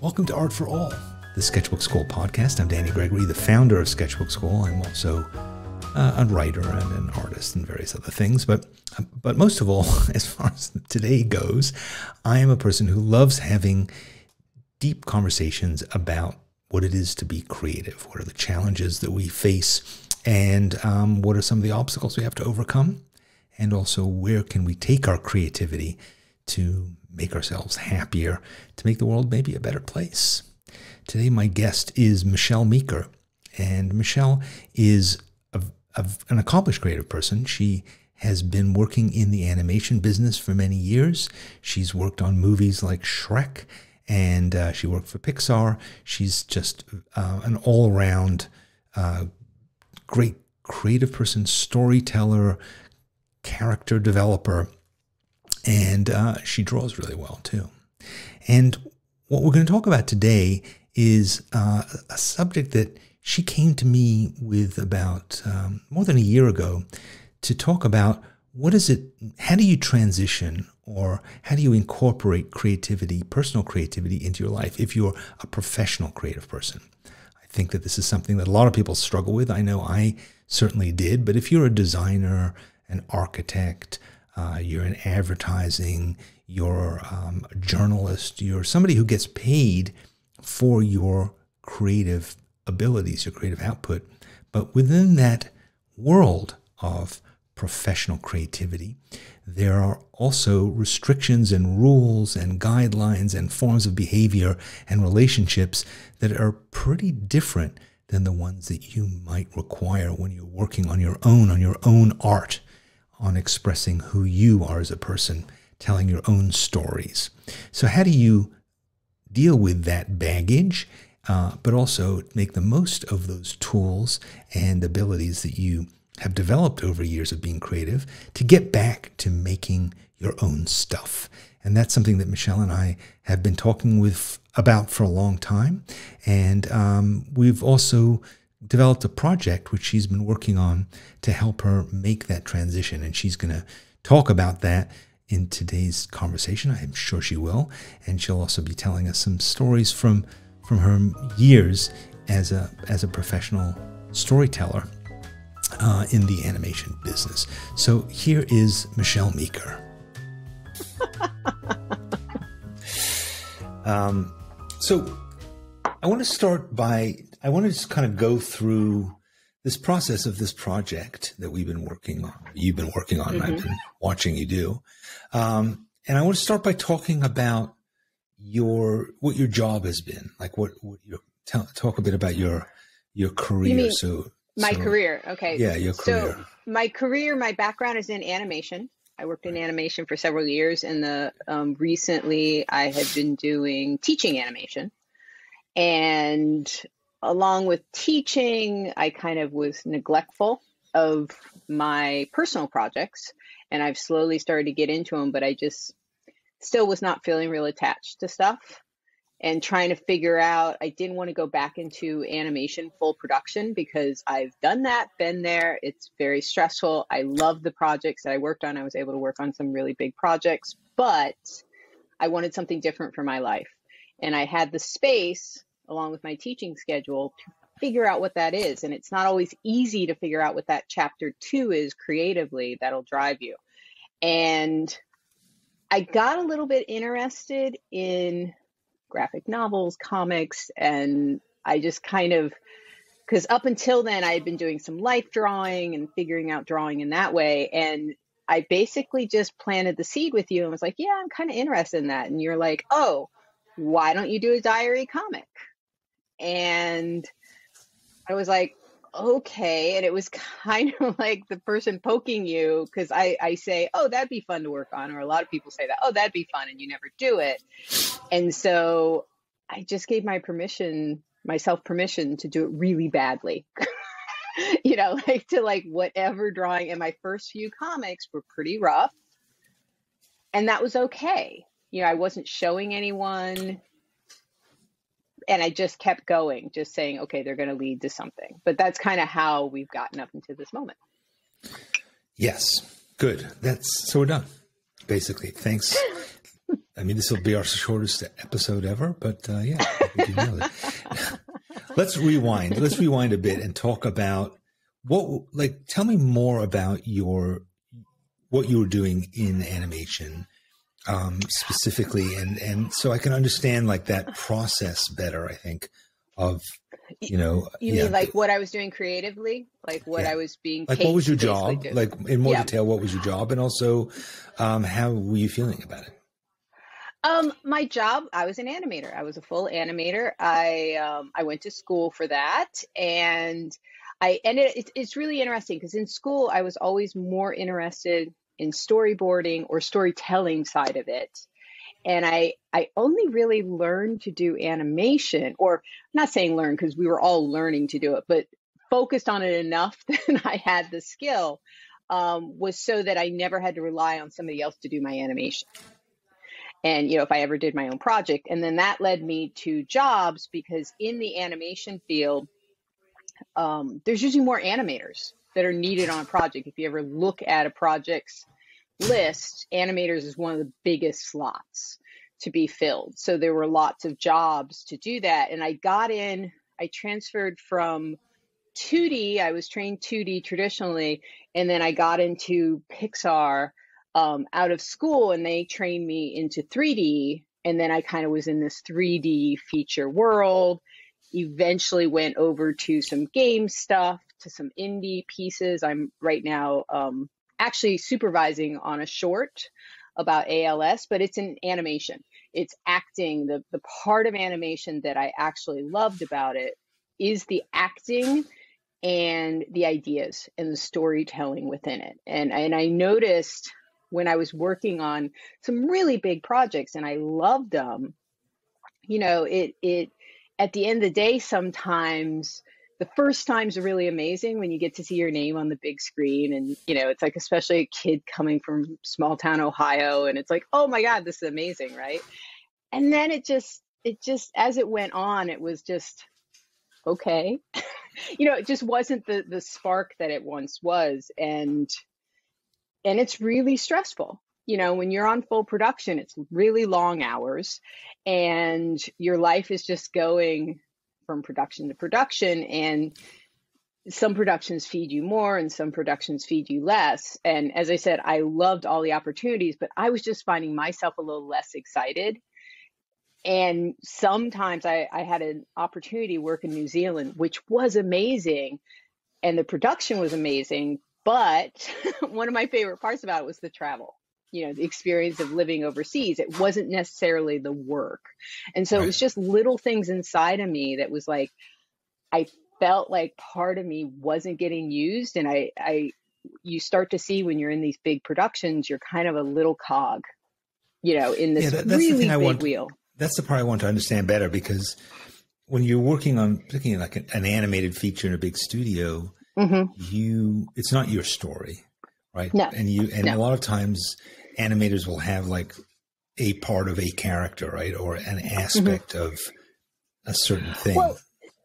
Welcome to Art for All, the Sketchbook School podcast. I'm Danny Gregory, the founder of Sketchbook School. I'm also a writer and an artist and various other things. But most of all, as far as today goes, I am a person who loves having deep conversations about what it is to be creative. What are the challenges that we face, and what are some of the obstacles we have to overcome? And also, where can we take our creativity to make ourselves happier, to make the world maybe a better place? Today, my guest is Michelle Meeker. And Michelle is an accomplished creative person. She has been working in the animation business for many years. She's worked on movies like Shrek, and she worked for Pixar. She's just an all-around great creative person, storyteller, character developer, and she draws really well too. And what we're going to talk about today is a subject that she came to me with about more than a year ago to talk about. What is it, how do you transition, or how do you incorporate creativity, personal creativity, into your life if you're a professional creative person? I think that this is something that a lot of people struggle with. I know I certainly did, but if you're a designer, an architect, you're in advertising, you're a journalist, you're somebody who gets paid for your creative abilities, your creative output. But within that world of professional creativity, there are also restrictions and rules and guidelines and forms of behavior and relationships that are pretty different than the ones that you might require when you're working on your own art, on expressing who you are as a person, telling your own stories. So how do you deal with that baggage, but also make the most of those tools and abilities that you have developed over years of being creative to get back to making your own stuff? And that's something that Michelle and I have been talking about for a long time. And we've also developed a project which she's been working on to help her make that transition. And she's going to talk about that in today's conversation. I'm sure she will. And she'll also be telling us some stories from her years as a professional storyteller in the animation business. So here is Michelle Meeker. So I want to just kind of go through this process of this project that we've been working on. You've been working on, and I've been watching you do. And I want to start by talking about what your job has been, like talk a bit about your career. My career. Okay. Yeah, your career. So my background is in animation. I worked in animation for several years, and recently I had been doing teaching animation. And along with teaching, I kind of was neglectful of my personal projects, and I've slowly started to get into them, but I just still was not feeling real attached to stuff and trying to figure out, I didn't want to go back into animation full production because I've done that, been there. It's very stressful. I love the projects that I worked on. I was able to work on some really big projects, but I wanted something different for my life. And I had the space, along with my teaching schedule, to figure out what that is. And it's not always easy to figure out what that chapter 2 is creatively that'll drive you. And I got a little bit interested in graphic novels, comics, and I just because up until then I had been doing some life drawing and figuring out drawing in that way. And I basically just planted the seed with you and was like, yeah, I'm kind of interested in that. And you're like, oh, why don't you do a diary comic? And I was like, okay. And it was kind of like the person poking you, because I say, oh, that'd be fun to work on. Or a lot of people say that, oh, that'd be fun. And you never do it. And so I just gave myself permission to do it really badly, to whatever drawing. And my first few comics were pretty rough. And that was okay. I wasn't showing anyone. And I just kept going, just saying, okay, they're going to lead to something. But that's kind of how we've gotten up into this moment. Yes. Good. So we're done, basically. Thanks. I mean, this will be our shortest episode ever, but yeah, I think you nailed it. Let's rewind. Let's rewind a bit and talk about tell me more about what you were doing in animation, specifically. And so I can understand like that process better, I think, of, You mean like what I was doing creatively? Like what I was being paid what was your to job? do? Like in more detail, what was your job? And also, how were you feeling about it? My job, I was an animator. I was a full animator. I went to school for that, and it's really interesting because in school I was always more interested in storyboarding or storytelling side of it. And I only really learned to do animation, or I'm not saying learn because we were all learning to do it, but focused on it enough that I had the skill, was so that I never had to rely on somebody else to do my animation. And, if I ever did my own project. And then that led me to jobs because in the animation field, there's usually more animators that are needed on a project. If you ever look at a project's list, animators is one of the biggest slots to be filled. So there were lots of jobs to do that. And I transferred from 2D, I was trained 2D traditionally, and then I got into Pixar out of school, and they trained me into 3D. And then I kind of was in this 3D feature world, eventually went over to some game stuff, to some indie pieces. I'm right now actually supervising on a short about ALS, but it's an animation. It's acting. The part of animation that I actually loved about it is the acting and the ideas and the storytelling within it. And I noticed when I was working on some really big projects and I loved them, it at the end of the day, sometimes the first times are really amazing when you get to see your name on the big screen. And, it's like, especially a kid coming from small town Ohio, and it's like, oh my God, this is amazing, right? And then it just, as it went on, it was just, okay. It just wasn't the spark that it once was. And it's really stressful. When you're on full production, it's really long hours and your life is just going from production to production. And some productions feed you more and some productions feed you less. And as I said, I loved all the opportunities, but I was just finding myself a little less excited. And sometimes I had an opportunity to work in New Zealand, which was amazing. And the production was amazing. But one of my favorite parts about it was the travel, the experience of living overseas. It wasn't necessarily the work. And so It was just little things inside of me that was like, I felt like part of me wasn't getting used. And you start to see when you're in these big productions, you're kind of a little cog, in this really big wheel. That's the part I want to understand better, because when you're working on particularly like an animated feature in a big studio, it's not your story, right? No. And a lot of times animators will have like a part of a character, right? Or an aspect of a certain thing. Well,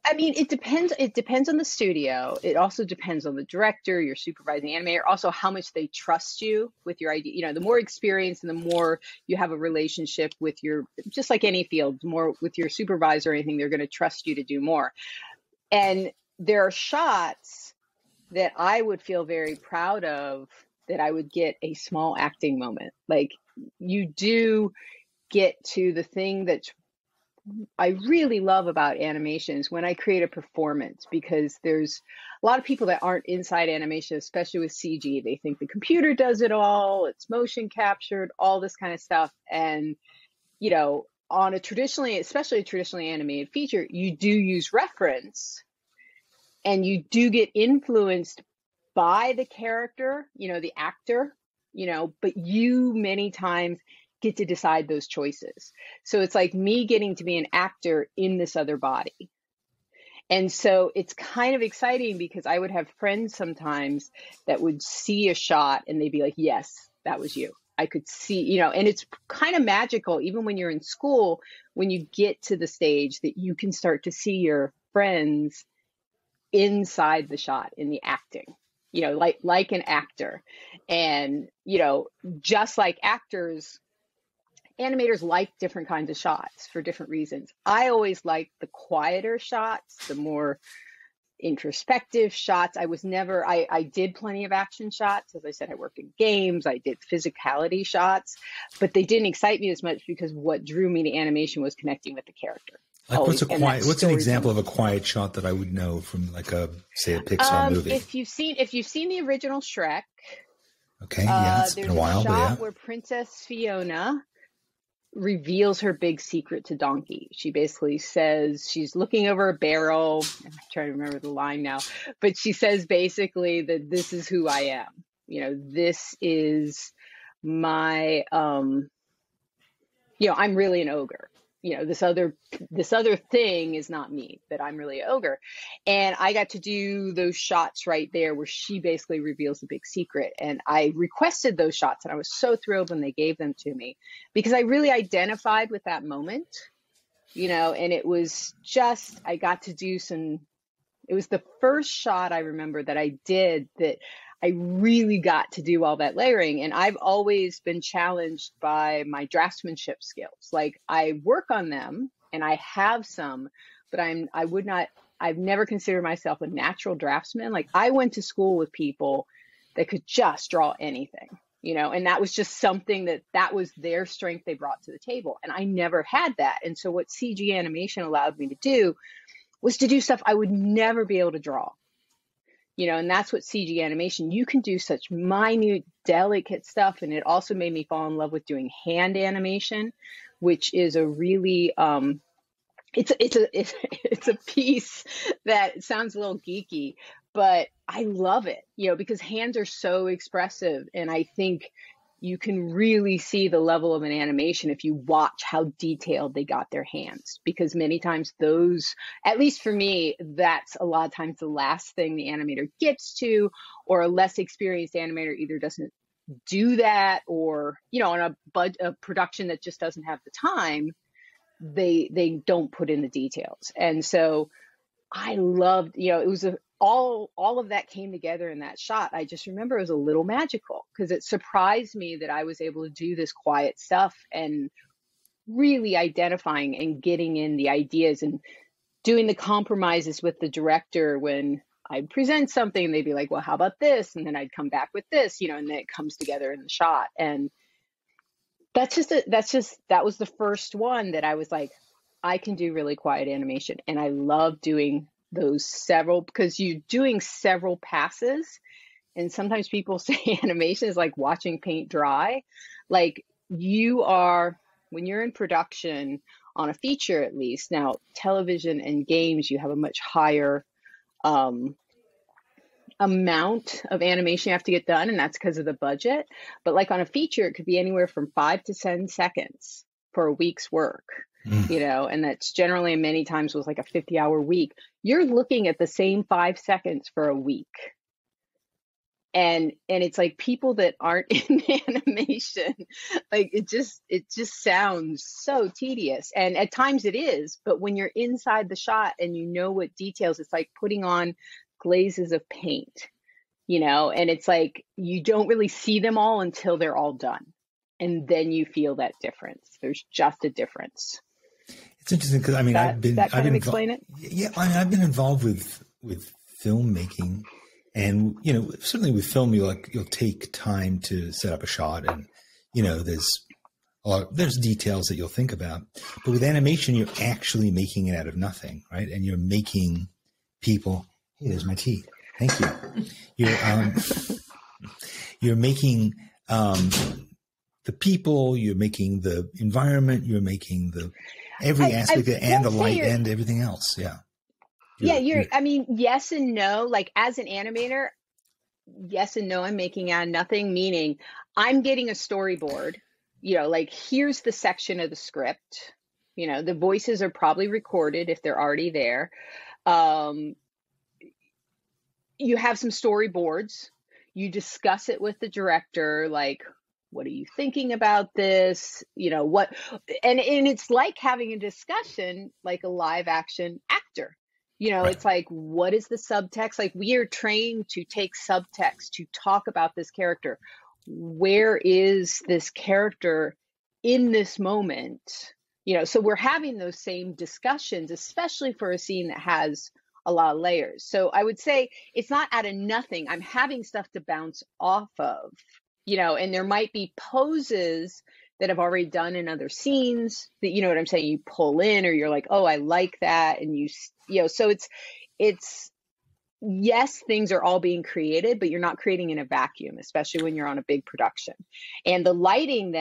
I mean, it depends. It depends on the studio. It also depends on the director, your supervising animator, also how much they trust you with your idea. The more experience and the more you have a relationship with just like any field, more with your supervisor or anything, they're going to trust you to do more. And there are shots that I would feel very proud of that I would get a small acting moment. Like you do get to the thing that I really love about animation is when I create a performance, because there's a lot of people that aren't inside animation, especially with CG. They think the computer does it all, it's motion captured, all this kind of stuff. And, on especially a traditionally animated feature, you do use reference and you do get influenced by the character, the actor, but you many times get to decide those choices. So it's like me getting to be an actor in this other body. And so it's kind of exciting because I would have friends sometimes that would see a shot and they'd be like, yes, that was you. I could see, and it's kind of magical, even when you're in school, when you get to the stage that you can start to see your friends inside the shot in the acting, like an actor. And, just like actors, animators like different kinds of shots for different reasons. I always liked the quieter shots, the more introspective shots. I did plenty of action shots. As I said, I worked in games, I did physicality shots, but they didn't excite me as much because what drew me to animation was connecting with the character. Like what's an example of a quiet shot that I would know from like say a Pixar movie? If you've seen the original Shrek. Okay, yeah, it's been a while. There's a shot where Princess Fiona reveals her big secret to Donkey. She basically says she's looking over a barrel. I'm trying to remember the line now, but she says basically that this is who I am. This is my, I'm really an ogre. This other thing is not me, but I'm really an ogre. And I got to do those shots right there where she basically reveals the big secret. And I requested those shots and I was so thrilled when they gave them to me because I really identified with that moment, and it was just, I got to do it was the first shot I remember that I did that I really got to do all that layering. And I've always been challenged by my draftsmanship skills. Like I work on them and I have some, but I've never considered myself a natural draftsman. Like I went to school with people that could just draw anything, and that was just something that was their strength they brought to the table. And I never had that. And so what CG animation allowed me to do was to do stuff I would never be able to draw. And that's what CG animation, you can do such minute, delicate stuff. And it also made me fall in love with doing hand animation, which is a really, it's a piece that sounds a little geeky, but I love it, because hands are so expressive. And I think you can really see the level of an animation if you watch how detailed they got their hands, because many times those, at least for me, that's a lot of times the last thing the animator gets to, or a less experienced animator either doesn't do that, or, on a production that just doesn't have the time, they don't put in the details. And so I loved, it was all of that came together in that shot. I just remember it was a little magical because it surprised me that I was able to do this quiet stuff and really identifying and getting in the ideas and doing the compromises with the director when I'd present something and they'd be like, well, how about this? And then I'd come back with this, and then it comes together in the shot. And that was the first one that I was like, I can do really quiet animation. And I love doing those because you're doing several passes. And sometimes people say animation is like watching paint dry. Like when you're in production on a feature, at least now television and games, you have a much higher amount of animation you have to get done. And that's because of the budget. But like on a feature, it could be anywhere from 5 to 10 seconds for a week's work. And that's generally many times was like a 50-hour week. You're looking at the same 5 seconds for a week. And it's like people that aren't in animation, like it just sounds so tedious. And at times it is, but when you're inside the shot and you know what details, it's like putting on glazes of paint, and it's like you don't really see them all until they're all done. And then you feel that difference. There's just a difference. It's interesting because I've been explain it. Yeah, I've been involved with filmmaking, and certainly with film, you'll take time to set up a shot, and there's details that you'll think about. But with animation, you're actually making it out of nothing, right? And you're making people. Hey, there's my tea. Thank you. You're making the people, you're making the environment, you're making every aspect and the light and everything else. Yeah. Yes and no. Like as an animator, yes and no, I'm making out of nothing, meaning I'm getting a storyboard, like here's the section of the script, the voices are probably recorded if they're already there. You have some storyboards, you discuss it with the director, like, what are you thinking about this? And it's like having a discussion, like a live action actor, right. It's like, what is the subtext? Like we are trained to take subtext, to talk about this character. Where is this character in this moment, so we're having those same discussions, especially for a scene that has a lot of layers. So I would say it's not out of nothing. I'm having stuff to bounce off of, and there might be poses that I've already done in other scenes that, you know what I'm saying, you pull in, or you're like, oh, I like that. And so it's, yes, things are all being created, but you're not creating in a vacuum, especially when you're on a big production. And the lighting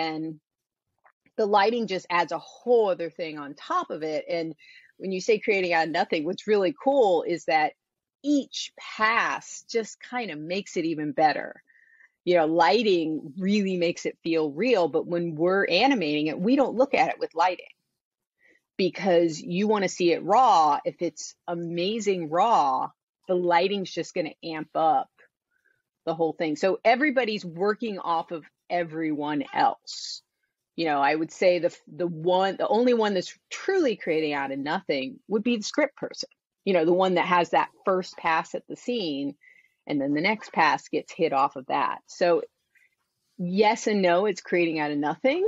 just adds a whole other thing on top of it. And when you say creating out of nothing, what's really cool is that each pass just kind of makes it even better. Lighting really makes it feel real, but when we're animating it, we don't look at it with lighting because you want to see it raw. If it's amazing raw, the lighting's just going to amp up the whole thing. So everybody's working off of everyone else. I would say the only one that's truly creating out of nothing would be the script person. The one that has that first pass at the scene, and then the next pass gets hit off of that. So yes and no, it's creating out of nothing,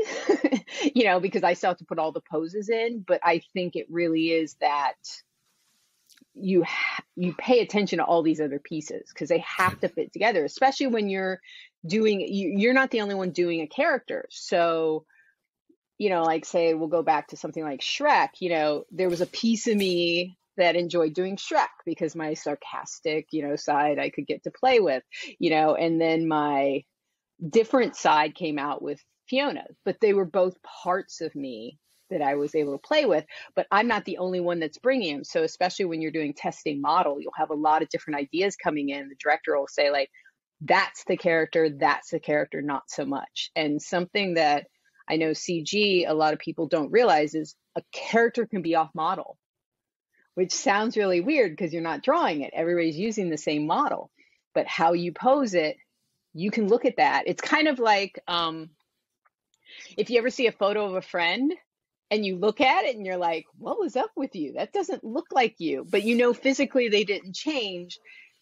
because I still have to put all the poses in, but I think it really is that you pay attention to all these other pieces because they have to fit together, especially when you're not the only one doing a character. So, like say, we'll go back to something like Shrek, there was a piece of me that enjoyed doing Shrek because my sarcastic, side I could get to play with, and then my different side came out with Fiona, but they were both parts of me that I was able to play with, but I'm not the only one that's bringing them. So especially when you're doing testing model, you'll have a lot of different ideas coming in. The director will say like, that's the character, not so much. And something that I know CG, a lot of people don't realize is a character can be off model, which sounds really weird because you're not drawing it. Everybody's using the same model, but how you pose it, you can look at that. It's kind of like if you ever see a photo of a friend and you look at it and you're like, what was up with you? That doesn't look like you, but physically they didn't change.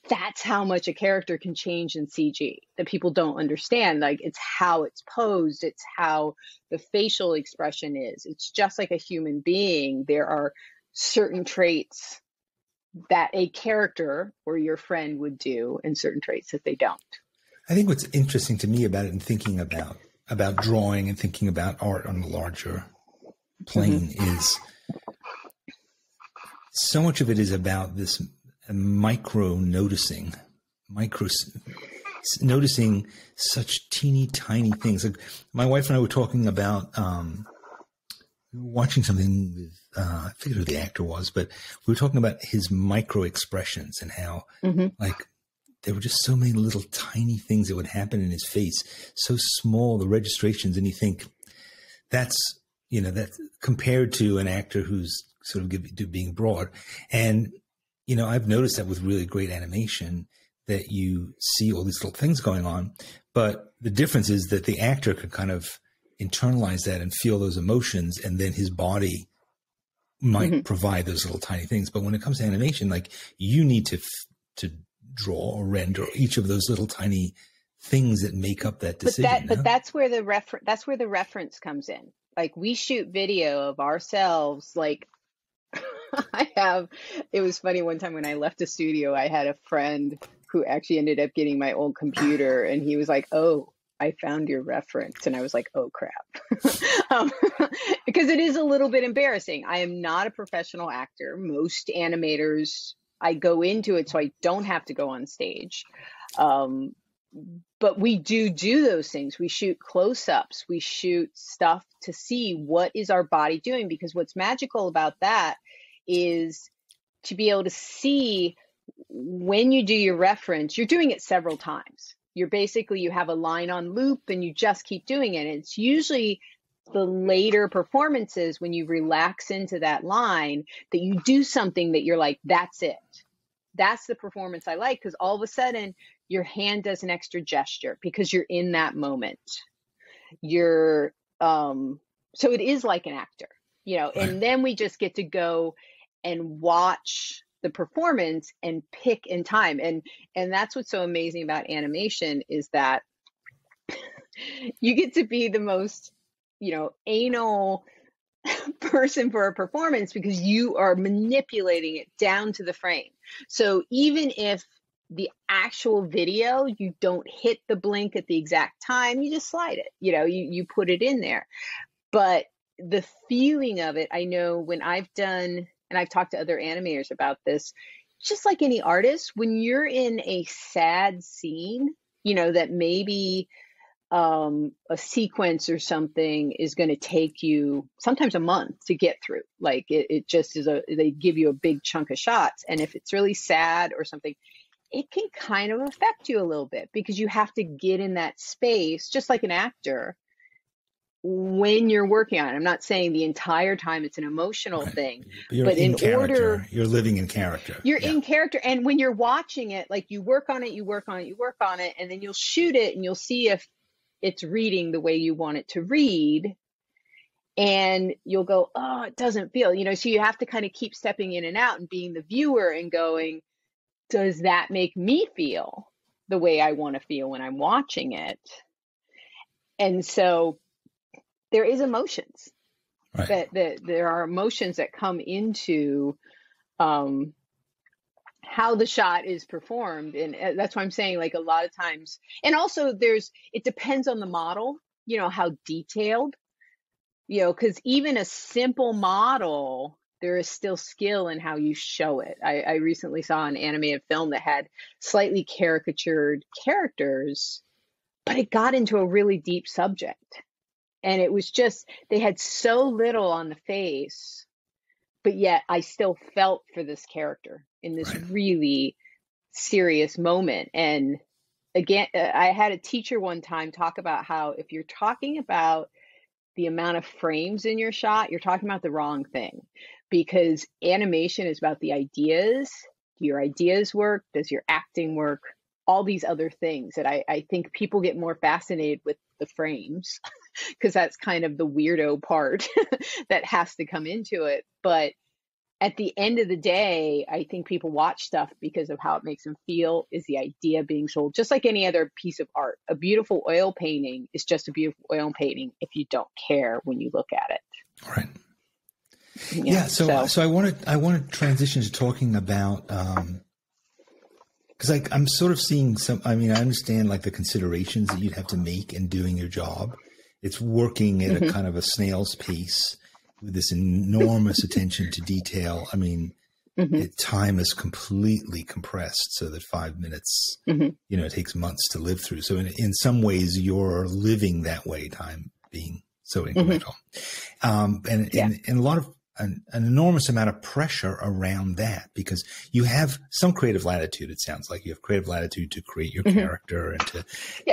That's how much a character can change in CG that people don't understand. Like it's how it's posed. It's how the facial expression is. It's just like a human being. There are certain traits that a character or your friend would do and certain traits that they don't. I think what's interesting to me about it and thinking about drawing and thinking about art on a larger plane is so much of it is about this noticing such teeny tiny things. Like my wife and I were talking about watching something with I forget who the actor was, but we were talking about his micro expressions and how like there were just so many little tiny things that would happen in his face, so small, the registrations, and you think that's compared to an actor who's sort of being broad. And I've noticed that with really great animation that you see all these little things going on, but the difference is that the actor could kind of internalize that and feel those emotions, and then his body might provide those little tiny things. But when it comes to animation, like you need to draw or render each of those little tiny things that make up that decision. But that's where the reference comes in. Like we shoot video of ourselves. Like it was funny one time when I left the studio, I had a friend who actually ended up getting my old computer, and he was like, "Oh, I found your reference." And I was like, oh crap. Because it is a little bit embarrassing. I am not a professional actor. Most animators, I go into it so I don't have to go on stage. But we do those things. We shoot close-ups. We shoot stuff to see what is our body doing, because what's magical about that is to be able to see when you do your reference, you're doing it several times. You have a line on loop and you just keep doing it. And it's usually the later performances when you relax into that line that you do something that you're like, that's it. That's the performance I like, because all of a sudden your hand does an extra gesture because you're in that moment. So it is like an actor, and then we just get to go and watch the performance and pick in time. And that's what's so amazing about animation is that you get to be the most, anal person for a performance because you are manipulating it down to the frame. So even if the actual video, you don't hit the blink at the exact time, you just slide it, you put it in there. But the feeling of it, I know when I've done, and I've talked to other animators about this, just like any artist, when you're in a sad scene, that maybe a sequence or something is going to take you sometimes a month to get through. Like it just is they give you a big chunk of shots. And if it's really sad or something, it can kind of affect you a little bit because you have to get in that space, just like an actor, when you're working on it. I'm not saying the entire time it's an emotional thing, but in order, you're living in character. You're in character. And when you're watching it, like you work on it, and then you'll shoot it and you'll see if it's reading the way you want it to read. And you'll go, oh, it doesn't feel, so you have to kind of keep stepping in and out and being the viewer and going, does that make me feel the way I want to feel when I'm watching it? And so there is emotions, right. that there are emotions that come into how the shot is performed. And that's why I'm saying, like, a lot of times, and also it depends on the model, how detailed, because even a simple model, there is still skill in how you show it. I recently saw an animated film that had slightly caricatured characters, but it got into a really deep subject. And it was just, they had so little on the face, but yet I still felt for this character in this really serious moment. And again, I had a teacher one time talk about how if you're talking about the amount of frames in your shot, you're talking about the wrong thing, because animation is about the ideas. Do your ideas work? Does your acting work? All these other things that I think people get more fascinated with the frames because that's kind of the weirdo part that has to come into it. But at the end of the day, I think people watch stuff because of how it makes them feel. Is the idea being sold? Just like any other piece of art. A beautiful oil painting is just a beautiful oil painting if you don't care when you look at it. All right. Yeah. So I want to transition to talking about, because I'm sort of seeing I understand like the considerations that you'd have to make in doing your job. It's working at a kind of a snail's pace with this enormous attention to detail. I mean, time is completely compressed so that 5 minutes, it takes months to live through. So in some ways you're living that way, time being so incremental. And a lot of, an enormous amount of pressure around that, because you have some creative latitude. It sounds like you have creative latitude to create your character and to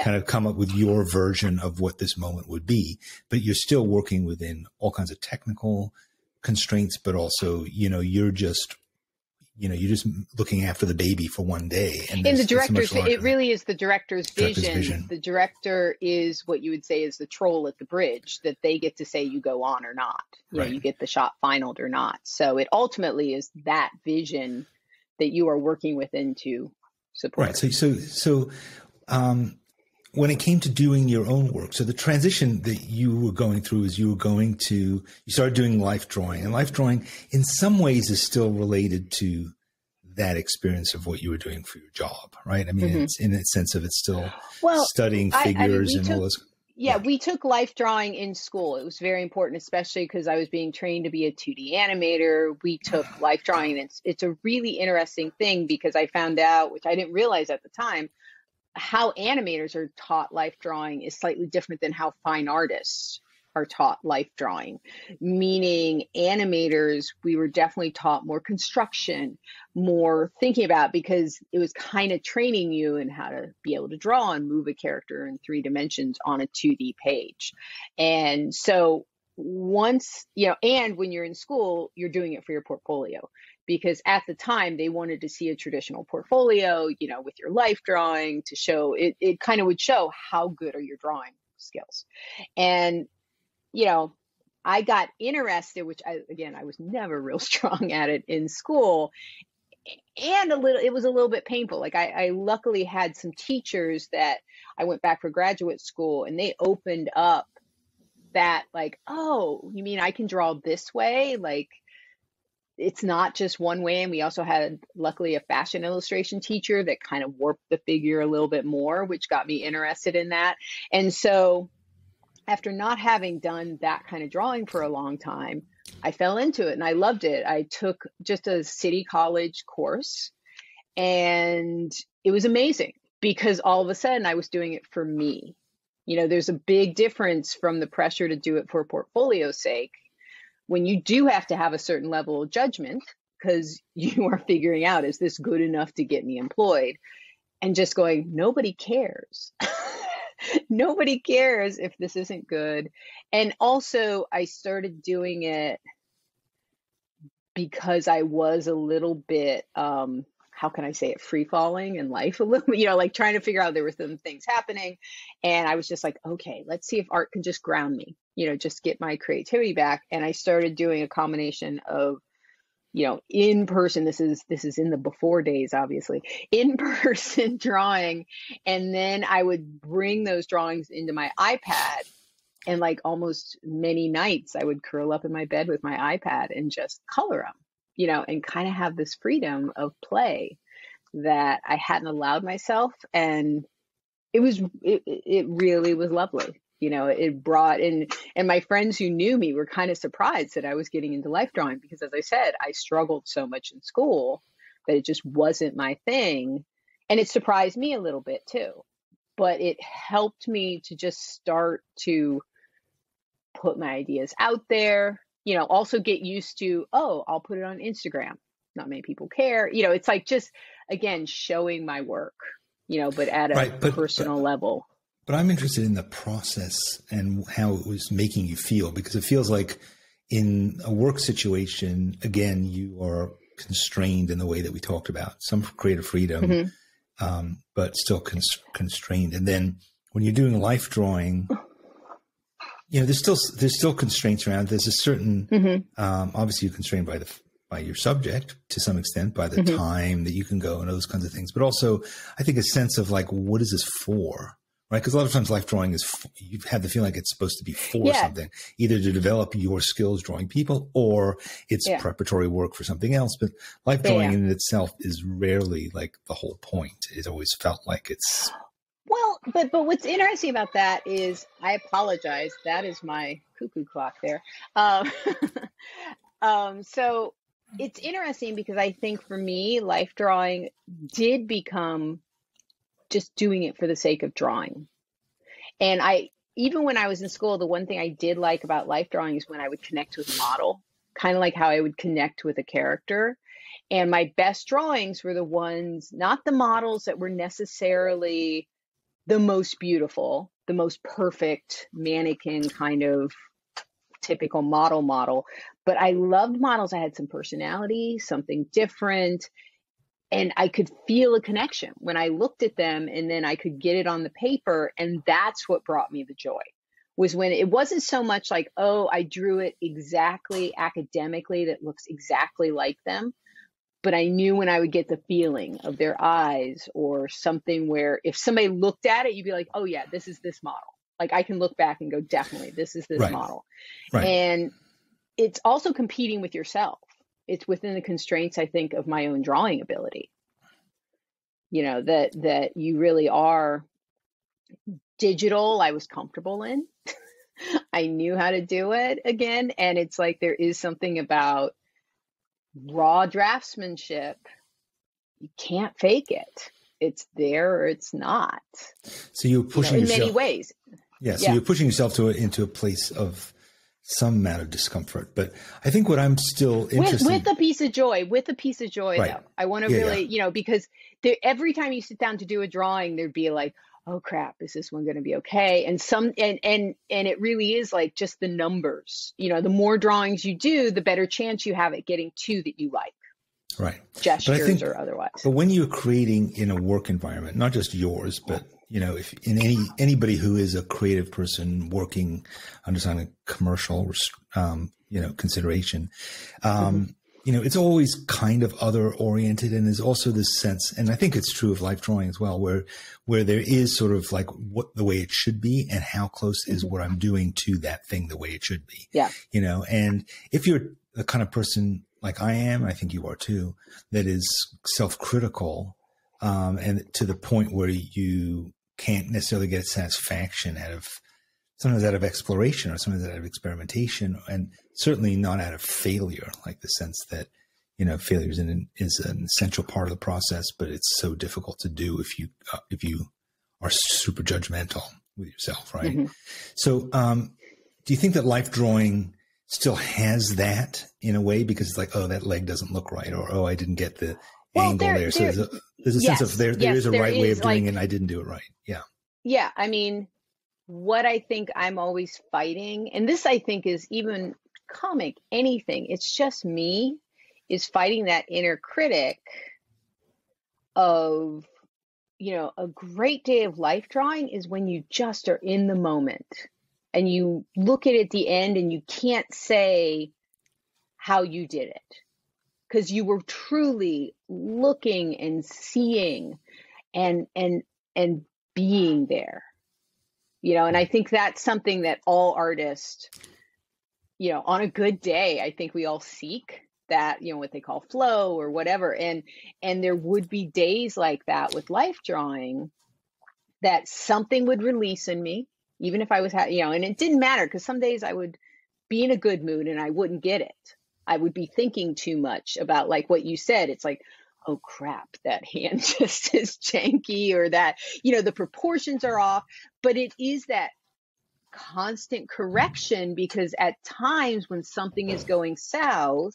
kind of come up with your version of what this moment would be, but you're still working within all kinds of technical constraints, but also, you're just looking after the baby for one day. And in the director's, it really is the director's vision. The director is what you would say is the troll at the bridge, that they get to say you go on or not. You get the shot finaled or not. So it ultimately is that vision that you are working within to support. Right. So when it came to doing your own work, so the transition that you were going through is you started doing life drawing, and life drawing in some ways is still related to that experience of what you were doing for your job, right? I mean, it's in a sense of it's still studying figures and all those. Yeah, we took life drawing in school. It was very important, especially because I was being trained to be a 2D animator. We took life drawing, and it's a really interesting thing because I found out, which I didn't realize at the time, how animators are taught life drawing is slightly different than how fine artists are taught life drawing. Meaning animators, we were definitely taught more construction, more thinking about, because it was kind of training you in how to be able to draw and move a character in 3 dimensions on a 2D page. And so once, and when you're in school, you're doing it for your portfolio. Because at the time they wanted to see a traditional portfolio, with your life drawing to show it. It kind of would show how good are your drawing skills. And, I got interested, which I was never real strong at it in school. And it was a little bit painful. Like I luckily had some teachers that I went back for graduate school, and they opened up that like, oh, you mean I can draw this way? Like, it's not just one way. And we also had, luckily, a fashion illustration teacher that kind of warped the figure a little bit more, which got me interested in that. And so after not having done that kind of drawing for a long time, I fell into it and I loved it. I took just a city college course and it was amazing because all of a sudden I was doing it for me. You know, there's a big difference from the pressure to do it for portfolio's sake when you do have to have a certain level of judgment because you are figuring out, is this good enough to get me employed? And just going, nobody cares. Nobody cares if this isn't good. And also I started doing it because I was a little bit, how can I say it, free falling in life a little, you know, like trying to figure out there were some things happening. And I was just like, okay, let's see if art can just ground me, you know, just get my creativity back. And I started doing a combination of, you know, in person, this is in the before days, obviously, in person drawing. And then I would bring those drawings into my iPad. And like almost many nights, I would curl up in my bed with my iPad and just color them, you know, and kind of have this freedom of play that I hadn't allowed myself. And it really was lovely. You know, it brought in, and my friends who knew me were kind of surprised that I was getting into life drawing because, as I said, I struggled so much in school that it just wasn't my thing. And it surprised me a little bit too, but it helped me to just start to put my ideas out there, you know, also get used to, oh, I'll put it on Instagram. Not many people care. You know, it's like just, again, showing my work, you know, but at a personal level. But I'm interested in the process and how it was making you feel, because it feels like in a work situation, again, you are constrained in the way that we talked about, some creative freedom, but still constrained. And then when you're doing life drawing, you know, there's still constraints around. There's a certain, obviously you're constrained by your subject to some extent, by the time that you can go and those kinds of things. But also I think a sense of like, what is this for? Right? Because a lot of times life drawing is, you have the feeling like it's supposed to be for something, either to develop your skills drawing people or it's preparatory work for something else. But life drawing in itself is rarely like the whole point. It always felt like it's. Well, but what's interesting about that is, I apologize, that is my cuckoo clock there. So it's interesting because I think for me, life drawing did become just doing it for the sake of drawing. And even when I was in school, the one thing I did like about life drawing is when I would connect with a model, kind of like how I would connect with a character. And my best drawings were the ones, not the models that were necessarily the most beautiful, the most perfect mannequin kind of typical model, but I loved models that had some personality, something different. And I could feel a connection when I looked at them, and then I could get it on the paper. And that's what brought me the joy, was when it wasn't so much like, oh, I drew it exactly academically that looks exactly like them. But I knew when I would get the feeling of their eyes or something where if somebody looked at it, you'd be like, oh yeah, this is this model. Like I can look back and go, definitely, this is this model. Right. And it's also competing with yourself. It's within the constraints, I think, of my own drawing ability, you know, that you really are. Digital, I was comfortable in. I knew how to do it again. And it's like, there is something about raw draftsmanship. You can't fake it. It's there or it's not. So you're pushing yourself in many ways. Yeah. So you're pushing yourself into a place of some amount of discomfort. But I think what I'm still interested with a piece of joy, though. I want to really, you know, because every time you sit down to do a drawing, there'd be like, oh crap, is this one going to be okay? And it really is like just the numbers, you know, the more drawings you do, the better chance you have at getting two that you like. Right. Gestures or otherwise. But when you're creating in a work environment, not just yours, but you know, if in anybody who is a creative person working under some commercial, you know, consideration, it's always kind of other oriented, and there's also this sense, and I think it's true of life drawing as well, where there is sort of like what the way it should be and how close is what I'm doing to that thing the way it should be. Yeah. And if you're the kind of person like I am, I think you are too, that is self-critical, and to the point where you can't necessarily get satisfaction sometimes out of exploration or sometimes out of experimentation, and certainly not out of failure, like the sense that, failure is an essential part of the process, but it's so difficult to do if you are super judgmental with yourself. Right. Mm-hmm. So, do you think that life drawing still has that in a way, because it's like, oh, that leg doesn't look right, or, oh, I didn't get the angle there. So there's a sense of there is a right way of doing it, and I didn't do it right. Yeah. Yeah. I mean, what I think I'm always fighting, and this I think is even comic, anything, it's just me, is fighting that inner critic of, a great day of life drawing is when you just are in the moment and you look at it at the end and you can't say how you did it, because you were truly looking and seeing and being there. And I think that's something that all artists, on a good day, I think we all seek that, what they call flow or whatever. And there would be days like that with life drawing, that something would release in me, even if I was, and it didn't matter, because some days I would be in a good mood and I wouldn't get it. I would be thinking too much about, like what you said. It's like, oh crap, that hand just is janky, or that, the proportions are off. But it is that constant correction, because at times when something is going south,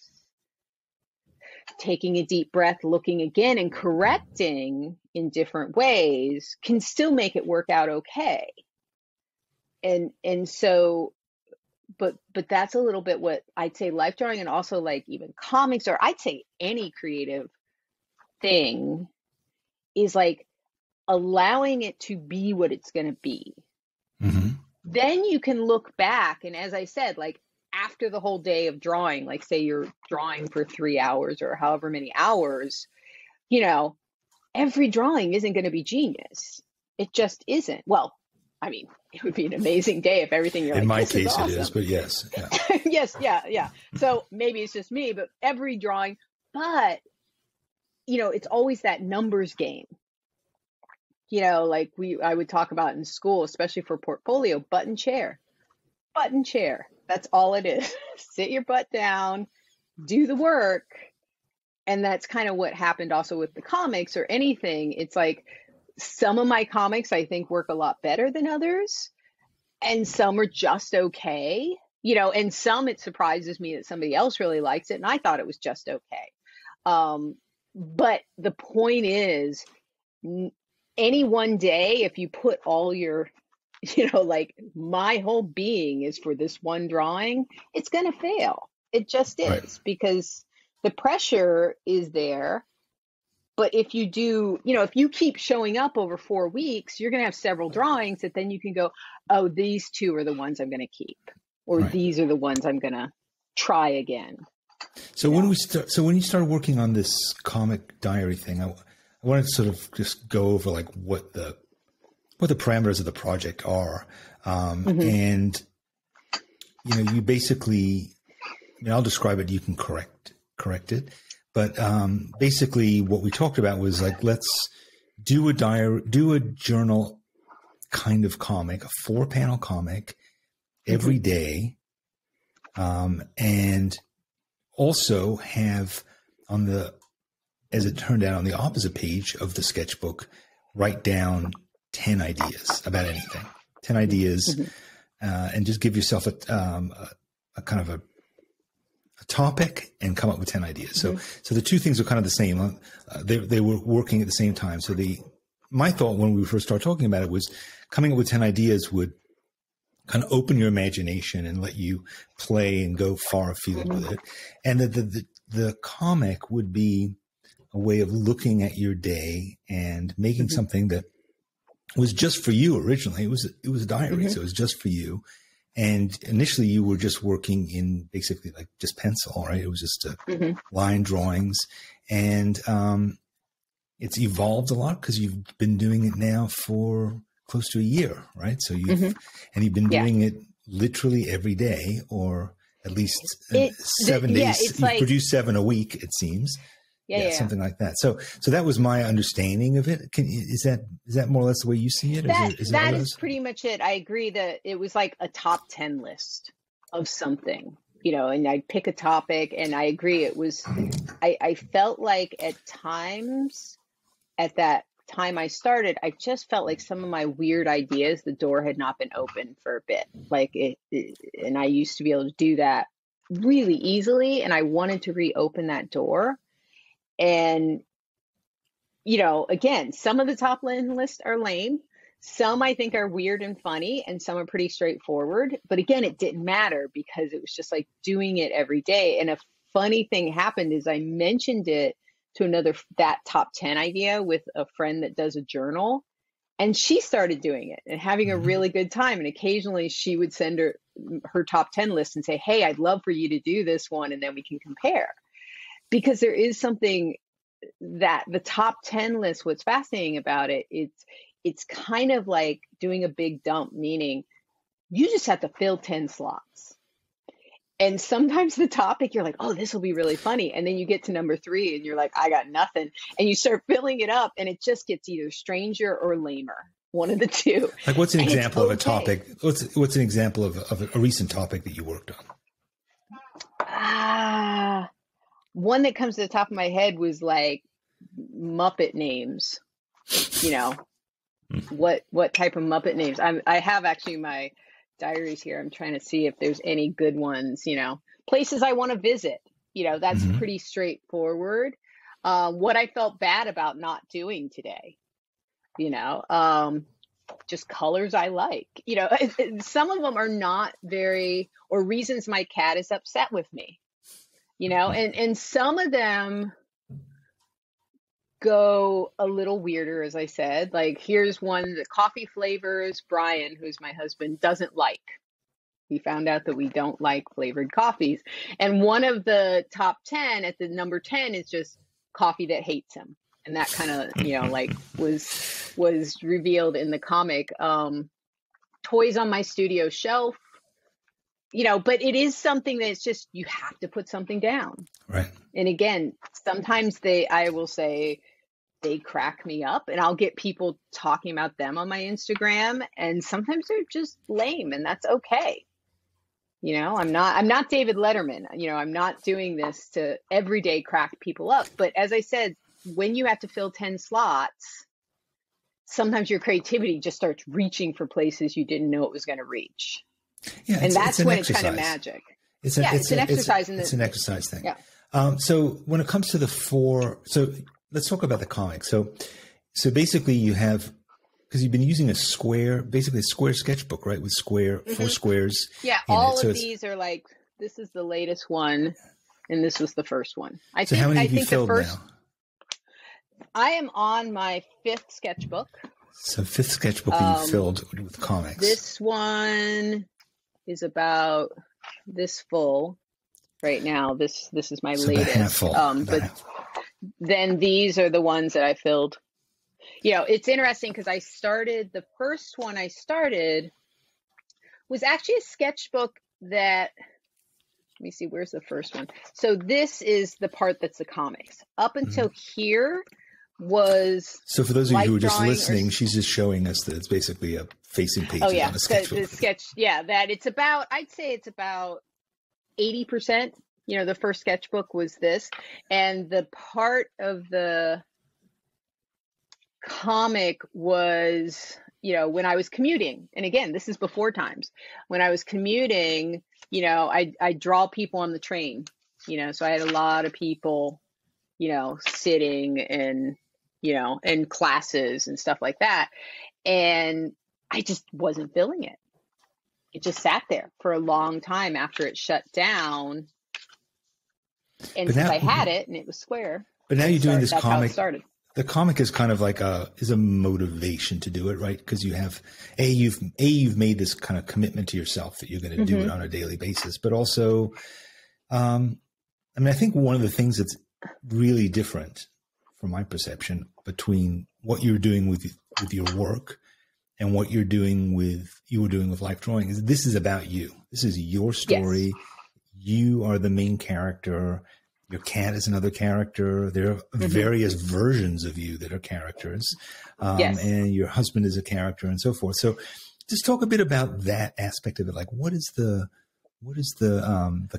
taking a deep breath, looking again and correcting in different ways can still make it work out okay. And so, but that's a little bit what I'd say life drawing, and also like even comics, or I'd say any creative thing, is like allowing it to be what it's going to be. Mm-hmm. Then you can look back, and as I said, like after the whole day of drawing, like say you're drawing for 3 hours or however many hours, every drawing isn't going to be genius. It just isn't. Well, I mean, it would be an amazing day if everything you're in like, my this case is awesome. It is, but yes. Yeah. Yes. Yeah. So maybe it's just me, but every drawing, but it's always that numbers game. Like I would talk about in school, especially for portfolio, button chair. That's all it is. Sit your butt down, do the work. And that's kind of what happened also with the comics or anything. It's like some of my comics, I think, work a lot better than others. And some are just okay, and some, it surprises me that somebody else really likes it. And I thought it was just okay. But the point is, any one day, if you put all your, like my whole being is for this one drawing, it's going to fail. It just is, right. Because the pressure is there. But if you do, if you keep showing up over 4 weeks, you're going to have several drawings that then you can go, oh, these 2 are the ones I'm going to keep, or right. These are the ones I'm going to try again. So when you started working on this comic diary thing, I wanted to sort of just go over like what the parameters of the project are. Mm-hmm. And, you basically, I'll describe it. You can correct it. But basically what we talked about was like, let's do a journal kind of comic, a 4-panel comic every day. And also have as it turned out, on the opposite page of the sketchbook, write down 10 ideas about anything, 10 ideas, and just give yourself a kind of a topic and come up with 10 ideas. So the two things are kind of the same. They were working at the same time. So my thought when we first started talking about it was coming up with 10 ideas would kind of open your imagination and let you play and go far afield with it. And the comic would be a way of looking at your day and making something that was just for you originally. It was a diary. So it was just for you. And initially you were just working in basically like just pencil, right? It was just line drawings. And it's evolved a lot because you've been doing it now for close to a year, right? So you've been doing it literally every day, or at least 7 days. It's you produce 7 a week, it seems. Something like that. So that was my understanding of it. Is that more or less the way you see it? That is pretty much it. I agree that it was like a top 10 list of something, and I'd pick a topic, and I agree. It was, I felt like at times, at that time I started, I just felt like some of my weird ideas, the door had not been open for a bit. And I used to be able to do that really easily, and I wanted to reopen that door. And, again, some of the top lists are lame. Some I think are weird and funny, and some are pretty straightforward. But again, it didn't matter because it was just like doing it every day. And a funny thing happened is I mentioned it to that top 10 idea with a friend that does a journal, and she started doing it and having a really good time. And occasionally she would send her top 10 list and say, hey, I'd love for you to do this one, and then we can compare. Because there is something that the top 10 list, what's fascinating about it, it's kind of like doing a big dump, meaning you just have to fill 10 slots. And sometimes the topic, you're like, oh, this will be really funny. And then you get to number 3 and you're like, I got nothing. And you start filling it up, and it just gets either stranger or lamer, one of the two. Like, what's an example of a topic? What's an example of a recent topic that you worked on? One that comes to the top of my head was like Muppet names, what type of Muppet names? I have actually my diaries here. I'm trying to see if there's any good ones, places I want to visit, that's pretty straightforward. What I felt bad about not doing today, just colors I like, some of them are not or reasons my cat is upset with me. And some of them go a little weirder, as I said. Like, here's one that coffee flavors Brian, who's my husband, doesn't like. He found out that we don't like flavored coffees. And one of the top 10 at the number 10 is just coffee that hates him. And that kind of, was revealed in the comic. Toys on my studio shelf. But it is something that's just, you have to put something down. Right. And again, sometimes I will say they crack me up, and I'll get people talking about them on my Instagram, and sometimes they're just lame, and that's okay. I'm not David Letterman. I'm not doing this to every day crack people up. But as I said, when you have to fill 10 slots, sometimes your creativity just starts reaching for places you didn't know it was going to reach. Yeah, and that's when it's kind of magic. It's an exercise. It's an exercise thing. Yeah. So when it comes to so let's talk about the comic. So basically you have, because you've been using basically a square sketchbook, right? With 4 squares. Yeah. All of these are like, this is the latest one, and this was the first one. How many have you filled now? I am on my 5th sketchbook. So 5th sketchbook you filled with comics. This one is about this full right now. This is my latest. Half full. Then these are the ones that I filled. It's interesting because the first one I started was actually a sketchbook that, let me see, where's the first one? So this is the part that's the comics. Up until here was. So for those of you who are just listening, she's just showing us that it's basically a facing page on a sketchbook. That it's about, I'd say it's about 80%. The first sketchbook was this, and the part of the comic was, when I was commuting. And again, this is before times. When I was commuting, I draw people on the train, so I had a lot of people, sitting and, in classes and stuff like that. And I just wasn't filling it. It just sat there for a long time after it shut down. And since I had it and it was square. But now you're doing this that's comic. how it started. the comic is kind of like is a motivation to do it, right? Because you've made this kind of commitment to yourself that you're going to do it on a daily basis, but also, I mean, I think one of the things that's really different from my perception between what you're doing with your work and what you were doing with Life Drawing is this is about you. This is your story. Yes. You are the main character. Your cat is another character. There are various versions of you that are characters. And your husband is a character and so forth. So just talk a bit about that aspect of it. Like, what is the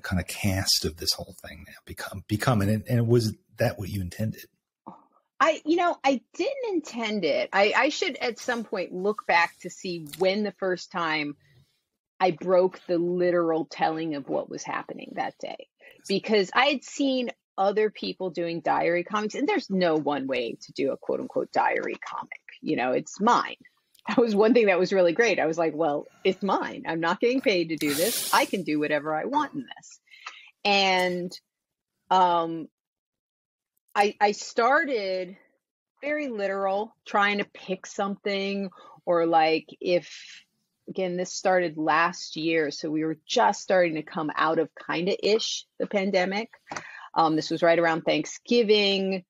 kind of cast of this whole thing now become? And was that what you intended? I didn't intend it. I should at some point look back to see when the first time I broke the literal telling of what was happening that day, because I had seen other people doing diary comics, and there's no one way to do a quote unquote diary comic. It's mine. That was one thing that was really great. I was like, well, it's mine. I'm not getting paid to do this. I can do whatever I want in this. And I started very literal, trying to pick something, or like again, this started last year. So we were just starting to come out of kinda-ish the pandemic. This was right around Thanksgiving.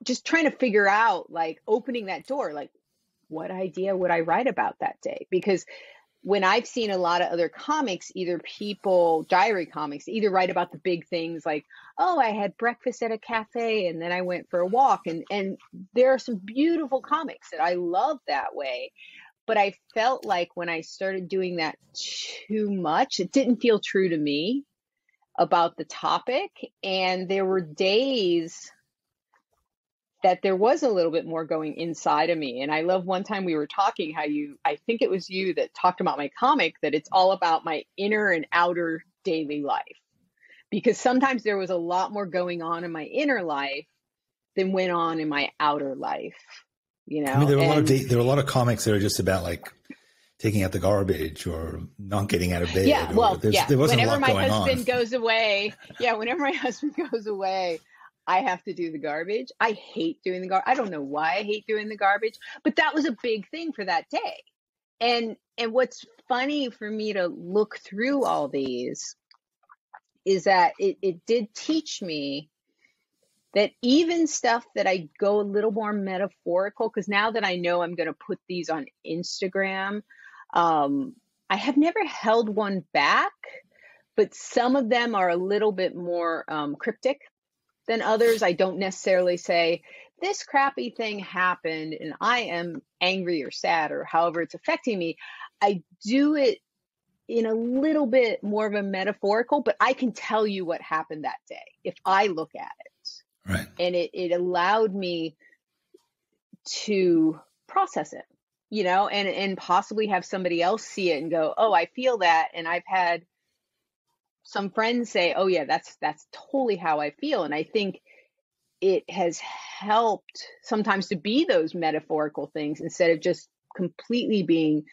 Just trying to figure out, like, opening that door, like, what idea would I write about that day? Because when I've seen a lot of other comics, diary comics, either write about the big things like, oh, I had breakfast at a cafe and then I went for a walk. And there are some beautiful comics that I love that way. But I felt like when I started doing that too much, it didn't feel true to me about the topic. And there were days that there was a little bit more going inside of me. And I love one time we were talking I think it was you that talked about my comic, that it's all about my inner and outer daily life. Because sometimes there was a lot more going on in my inner life than went on in my outer life. I mean, there are a lot of comics that are just about like taking out the garbage or not getting out of bed. Yeah, well, there wasn't whenever a lot my going husband on. goes away, whenever my husband goes away, I have to do the garbage. I hate doing the garbage. I don't know why I hate doing the garbage, but that was a big thing for that day. And what's funny for me to look through all these is that it did teach me that even stuff that I go a little more metaphorical, because now that I know I'm going to put these on Instagram, I have never held one back, but some of them are a little bit more cryptic than others. I don't necessarily say this crappy thing happened and I am angry or sad or however it's affecting me. I do it in a little bit more of a metaphorical, but I can tell you what happened that day if I look at it. Right. And it allowed me to process it, and possibly have somebody else see it and go, oh, I feel that. And I've had some friends say, oh yeah, that's totally how I feel. And I think it has helped sometimes to be those metaphorical things instead of just completely being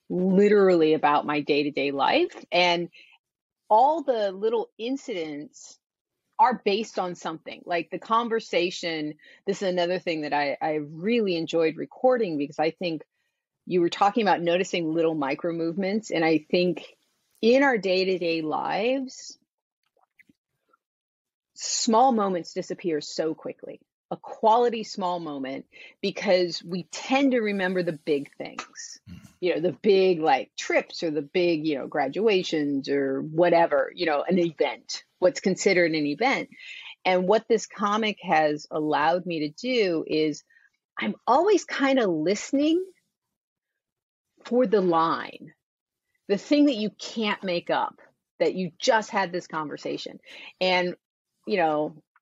literally about my day-to-day life. And all the little incidents are based on something. Like the conversation, this is another thing that I really enjoyed recording, because I think you were talking about noticing little micro movements. And I think in our day-to-day lives, small moments disappear so quickly. A quality small moment, because we tend to remember the big things, the big like trips or the big, graduations or whatever, an event, what's considered an event. And what this comic has allowed me to do is I'm always kind of listening for the line, the thing that you can't make up, that you just had this conversation. And,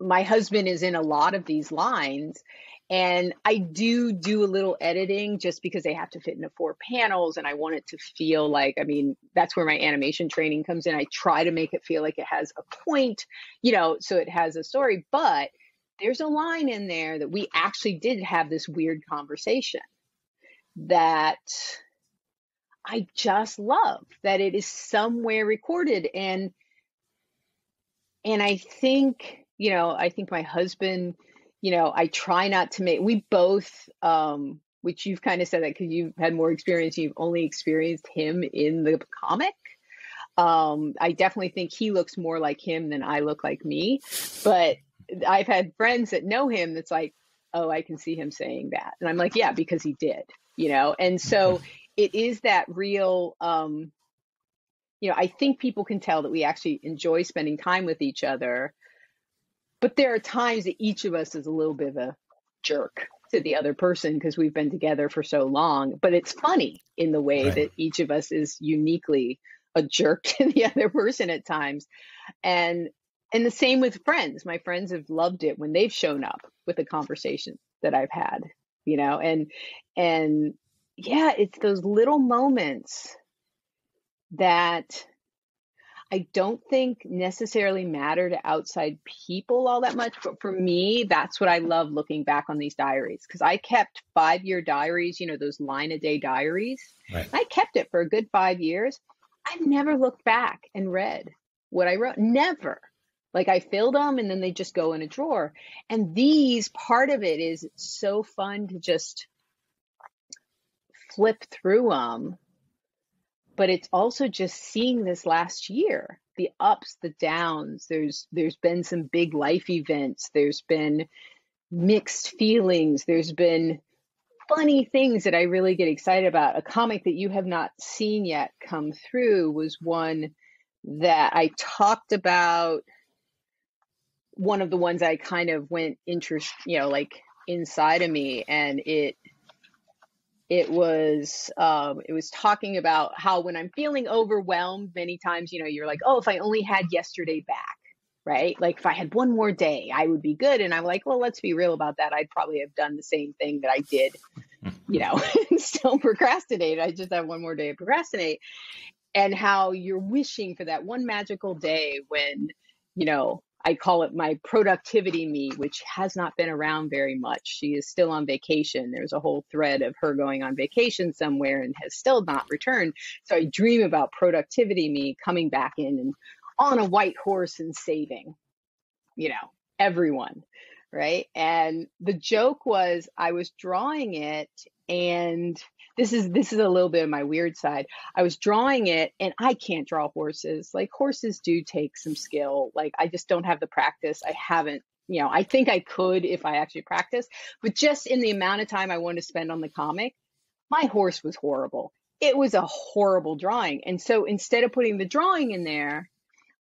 my husband is in a lot of these lines, and I do a little editing just because they have to fit into 4 panels. And I want it to feel like, that's where my animation training comes in. I try to make it feel like it has a point, so it has a story, but there's a line in there that we actually did have this weird conversation that I just love, that it is somewhere recorded. And I think, I think my husband, I try not to make, we both, which you've kind of said that because you've had more experience, you've only experienced him in the comic. I definitely think he looks more like him than I look like me, but I've had friends that know him that's like, oh, I can see him saying that. And I'm like, yeah, because he did, and so it is that real, I think people can tell that we actually enjoy spending time with each other, but there are times that each of us is a little bit of a jerk to the other person because we've been together for so long, but it's funny in the way that each of us is uniquely a jerk to the other person at times. And the same with friends. My friends have loved it when they've shown up with a conversation that I've had, and yeah, it's those little moments that I don't think necessarily matter to outside people all that much. But for me, that's what I love looking back on these diaries, because I kept 5-year diaries, those line a day diaries. Right. I kept it for a good 5 years. I've never looked back and read what I wrote. Never. Like I filled them and then they just go in a drawer. And part of it is so fun to just flip through them. But it's also just seeing this last year, the ups, the downs. There's been some big life events. There's been mixed feelings. There's been funny things that I really get excited about. A comic that you have not seen yet come through was one that I talked about. One of the ones I kind of went like inside of me, and it was talking about how when I'm feeling overwhelmed many times, you're like, oh, if I only had yesterday back, right? Like if I had one more day, I would be good. And I'm like, well, let's be real about that. I'd probably have done the same thing that I did, and still procrastinate. I just have one more day to procrastinate. And how you're wishing for that one magical day when, I call it my productivity me, which has not been around very much. She is still on vacation. There's a whole thread of her going on vacation somewhere and has still not returned. So I dream about productivity me coming back in and on a white horse and saving, everyone. Right. And the joke was I was drawing it, and this is a little bit of my weird side. I was drawing it and I can't draw horses. Like horses do take some skill. Like I just don't have the practice. I haven't, I think I could if I actually practice, but just in the amount of time I wanted to spend on the comic, my horse was horrible. It was a horrible drawing. And so instead of putting the drawing in there,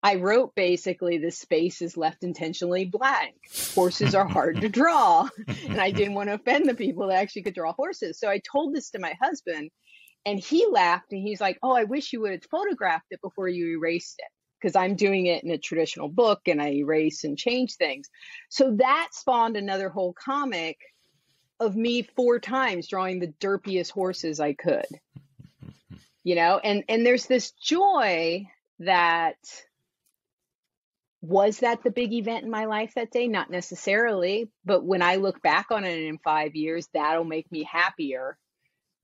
I wrote basically the space is left intentionally blank. Horses are hard to draw. And I didn't want to offend the people that actually could draw horses. So I told this to my husband, and he laughed and he's like, oh, I wish you would have photographed it before you erased it, because I'm doing it in a traditional book and I erase and change things. So that spawned another whole comic of me 4 times drawing the derpiest horses I could, and there's this joy that, was that the big event in my life that day? Not necessarily, but when I look back on it in 5 years, that'll make me happier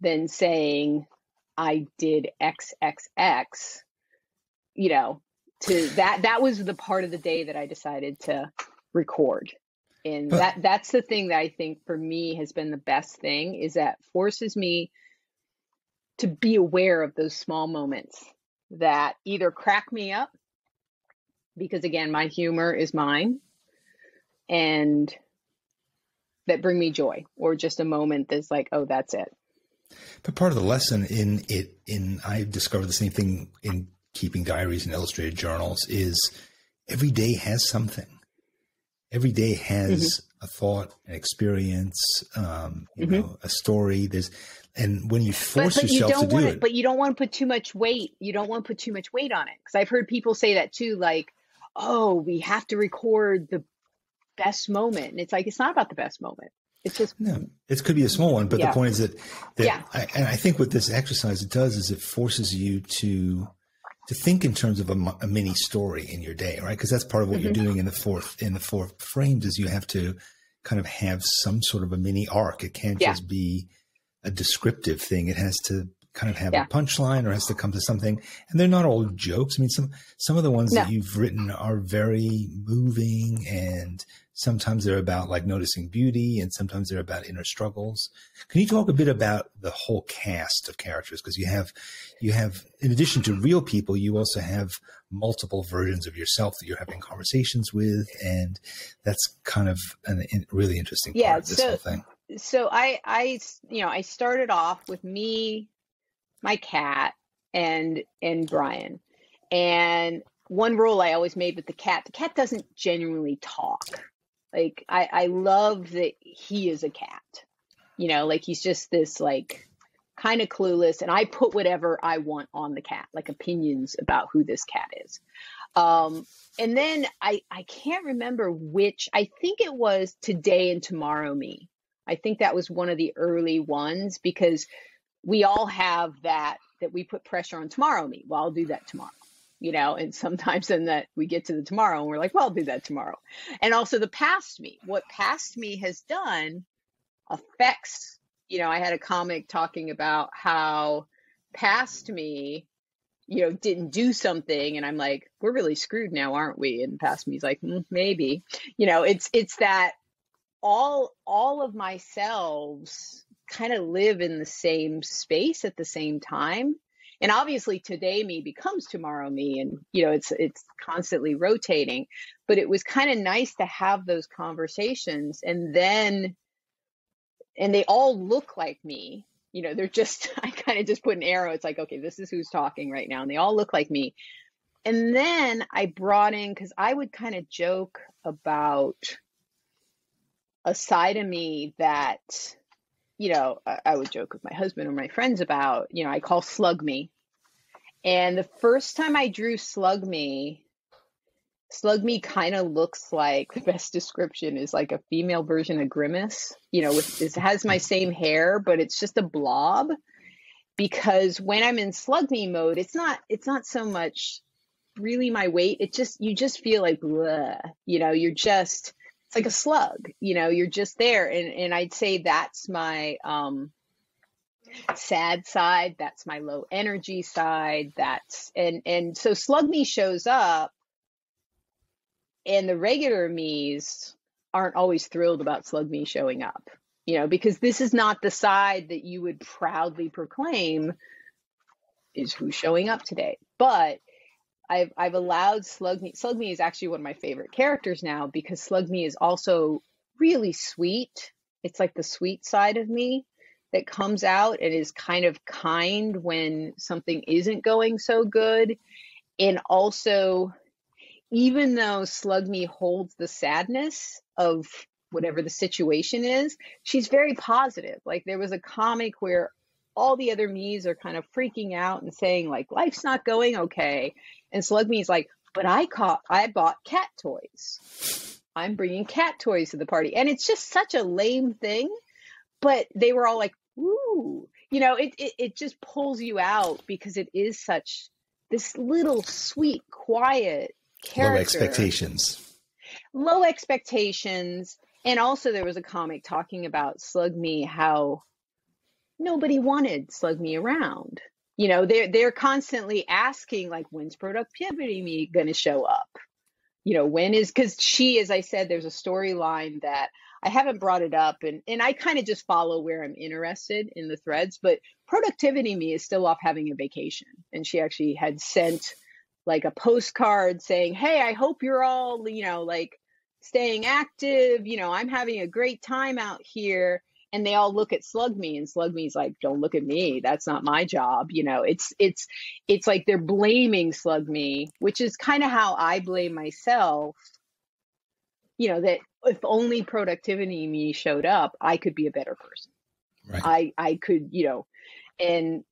than saying I did XXX, to that was the part of the day that I decided to record. And that's the thing that I think for me has been the best thing, is that forces me to be aware of those small moments that either crack me up, because again, my humor is mine, and that bring me joy, or just a moment that's like, oh, that's it. But part of the lesson I've discovered the same thing in keeping diaries and illustrated journals, is every day has something. Every day has a thought, an experience, a story. And when you force yourself to do it. But you don't want to put too much weight. You don't want to put too much weight on it. Because I've heard people say that too, like, oh, we have to record the best moment. And it's like, it's not about the best moment. It's just, no, it could be a small one. But the point is that I think what this exercise does is it forces you to think in terms of a mini story in your day, right? Because that's part of what you're doing in the four frames, is you have to kind of have some sort of a mini arc. It can't just be a descriptive thing. It has to kind of have a punchline or has to come to something. And they're not all jokes. I mean, some of the ones that you've written are very moving, and sometimes they're about like noticing beauty, and sometimes they're about inner struggles. Can you talk a bit about the whole cast of characters? Because you have, in addition to real people, you also have multiple versions of yourself that you're having conversations with. And that's kind of a really interesting part of this whole thing. So I started off with me, my cat, and Brian. And one rule I always made with the cat doesn't genuinely talk. Like I love that he is a cat, like he's just this like kind of clueless, and I put whatever I want on the cat, like opinions about who this cat is. And then I can't remember which, I think it was Today and Tomorrow Me. I think that was one of the early ones, because we all have that we put pressure on tomorrow me. Well, I'll do that tomorrow, and sometimes then that we get to the tomorrow and we're like, well, I'll do that tomorrow. And also the past me, what past me has done affects, I had a comic talking about how past me, didn't do something. And I'm like, we're really screwed now, aren't we? And past me's like, maybe, it's that all of my selves kind of live in the same space at the same time. And obviously today me becomes tomorrow me, and it's constantly rotating. But it was kind of nice to have those conversations, and they all look like me. They're just, I kind of just put an arrow. It's like, okay, this is who's talking right now, and they all look like me. And then I brought in, because I would kind of joke about a side of me that, I would joke with my husband or my friends about, I call Slug Me. And the first time I drew Slug Me kind of looks like, the best description is like a female version of Grimace, it has my same hair, but it's just a blob. Because when I'm in Slug Me mode, it's not so much really my weight. You just feel like, bleh, you're just, it's like a slug, you're just there. And I'd say that's my sad side. That's my low energy side. And so Slug Me shows up, and the regular me's aren't always thrilled about Slug Me showing up, because this is not the side that you would proudly proclaim is who's showing up today. But I've allowed Slug Me. Slug Me is actually one of my favorite characters now, because Slug Me is also really sweet. It's like the sweet side of me that comes out and is kind of kind when something isn't going so good. And also, even though Slug Me holds the sadness of whatever the situation is, she's very positive. Like there was a comic where all the other me's are kind of freaking out and saying like, life's not going okay. And Slug Me is like, but I bought cat toys. I'm bringing cat toys to the party. And it's just such a lame thing, but they were all like, ooh, it just pulls you out, because it is such this little sweet, quiet character. Low expectations. And also there was a comic talking about Slug Me, how nobody wanted Slug Me around. They're constantly asking like, when's productivity me going to show up? When is, because she, as I said, there's a storyline that I haven't brought it up, and I kind of just follow where I'm interested in the threads, but productivity me is still off having a vacation. And she actually had sent like a postcard saying, hey, I hope you're all, like staying active. I'm having a great time out here. And they all look at Slug Me, and Slug Me's like, don't look at me. That's not my job. It's like they're blaming Slug Me, which is kind of how I blame myself. That if only productivity me showed up, I could be a better person. Right. I could, and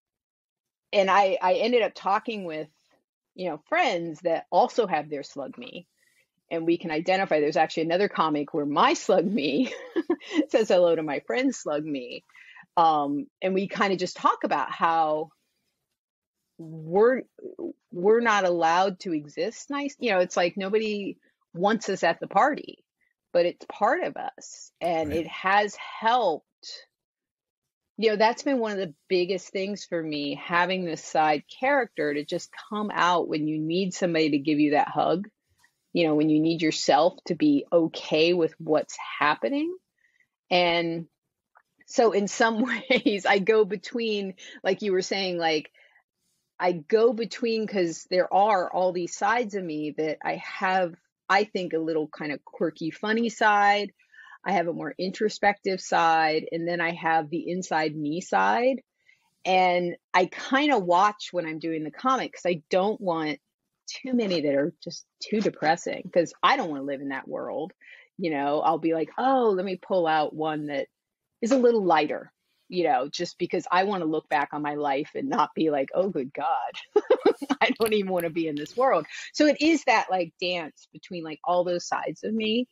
I ended up talking with, friends that also have their Slug Me. And we can identify, there's actually another comic where my Slug Me says hello to my friend Slug Me. And we kind of just talk about how we're not allowed to exist nice. It's like nobody wants us at the party, but it's part of us. And Right. It has helped, That's been one of the biggest things for me, having this side character to just come out when you need somebody to give you that hug, when you need yourself to be okay with what's happening. And so in some ways, I go between, like you were saying, like I go between, because there are all these sides of me that I have, I think, a little kind of quirky, funny side. I have a more introspective side, and then I have the inside me side. And I kind of watch when I'm doing the comic, because I don't want too many that are just too depressing, because I don't want to live in that world. I'll be like, oh, let me pull out one that is a little lighter, just because I want to look back on my life and not be like, oh, good God, I don't even want to be in this world. So it is that like dance between like all those sides of me.